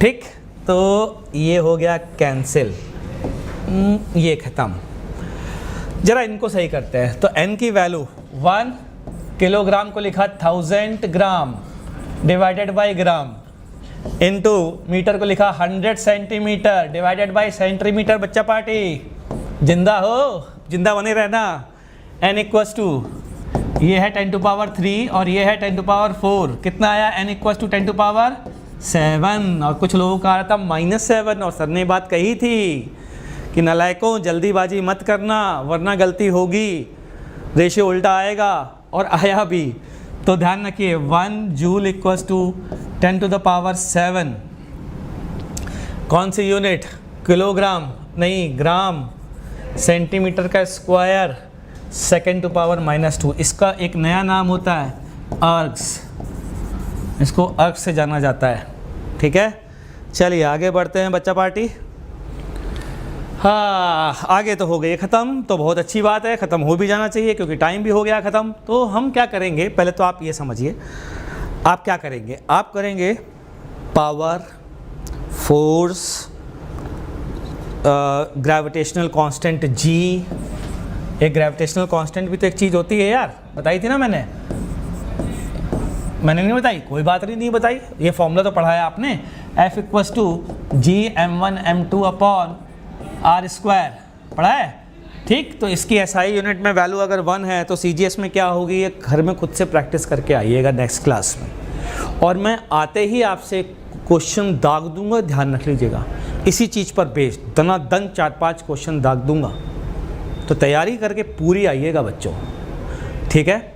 ठीक, तो ये हो गया कैंसिल, ये ख़त्म। ज़रा इनको सही करते हैं। तो n की वैल्यू 1 किलोग्राम को लिखा 1000 gram divided by gram, into metre को लिखा 100 सेंटीमीटर डिवाइडेड बाई सेंटीमीटर। बच्चा पार्टी जिंदा हो, जिंदा बने रहना। n इक्वस टू, ये है 10⁻³ और ये है 10⁻⁴। कितना आया, n इक्वस टू 10⁻7। और कुछ लोगों का आ रहा था -7, और सर ने बात कही थी कि नालायकों जल्दीबाजी मत करना वरना गलती होगी, रेशियो उल्टा आएगा, और आया भी। तो ध्यान रखिए 1 जूल इक्वल्स टू 10⁻7। कौन सी यूनिट, किलोग्राम नहीं, ग्राम, सेंटीमीटर का स्क्वायर, सेकेंड टू पावर -2। इसका एक नया नाम होता है अर्ग्स, इसको अर्ग्स से जाना जाता है। ठीक है, चलिए आगे बढ़ते हैं बच्चा पार्टी। हाँ, आगे तो हो गई ख़त्म, तो बहुत अच्छी बात है, ख़त्म हो भी जाना चाहिए क्योंकि टाइम भी हो गया ख़त्म। तो हम क्या करेंगे, पहले तो आप ये समझिए, आप क्या करेंगे, आप करेंगे power, force, gravitational constant G। एक ग्रेविटेशनल कांस्टेंट भी तो एक चीज़ होती है यार, बताई थी ना मैंने नहीं बताई, कोई बात नहीं बताई, ये फॉर्मूला तो पढ़ाया आपने, F equals to Gm1 m2 upon r² पढ़ा है। ठीक, तो इसकी SI यूनिट में वैल्यू अगर 1 है तो CGS में क्या होगी, ये घर में खुद से प्रैक्टिस करके आइएगा नेक्स्ट क्लास में। और मैं आते ही आपसे क्वेश्चन दाग दूंगा, ध्यान रख लीजिएगा, इसी चीज़ पर बेस्ड दनादन 4-5 क्वेश्चन दाग दूंगा। तो तैयारी करके पूरी आइएगा बच्चों, ठीक है।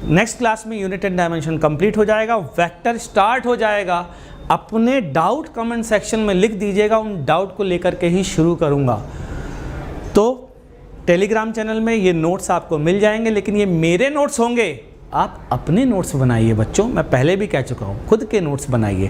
नेक्स्ट क्लास में यूनिट एंड डायमेंशन कंप्लीट हो जाएगा, वेक्टर स्टार्ट हो जाएगा। अपने डाउट कमेंट सेक्शन में लिख दीजिएगा, उन डाउट को लेकर के ही शुरू करूंगा। तो टेलीग्राम चैनल में ये नोट्स आपको मिल जाएंगे, लेकिन ये मेरे नोट्स होंगे, आप अपने नोट्स बनाइए बच्चों। मैं पहले भी कह चुका हूँ, खुद के नोट्स बनाइए।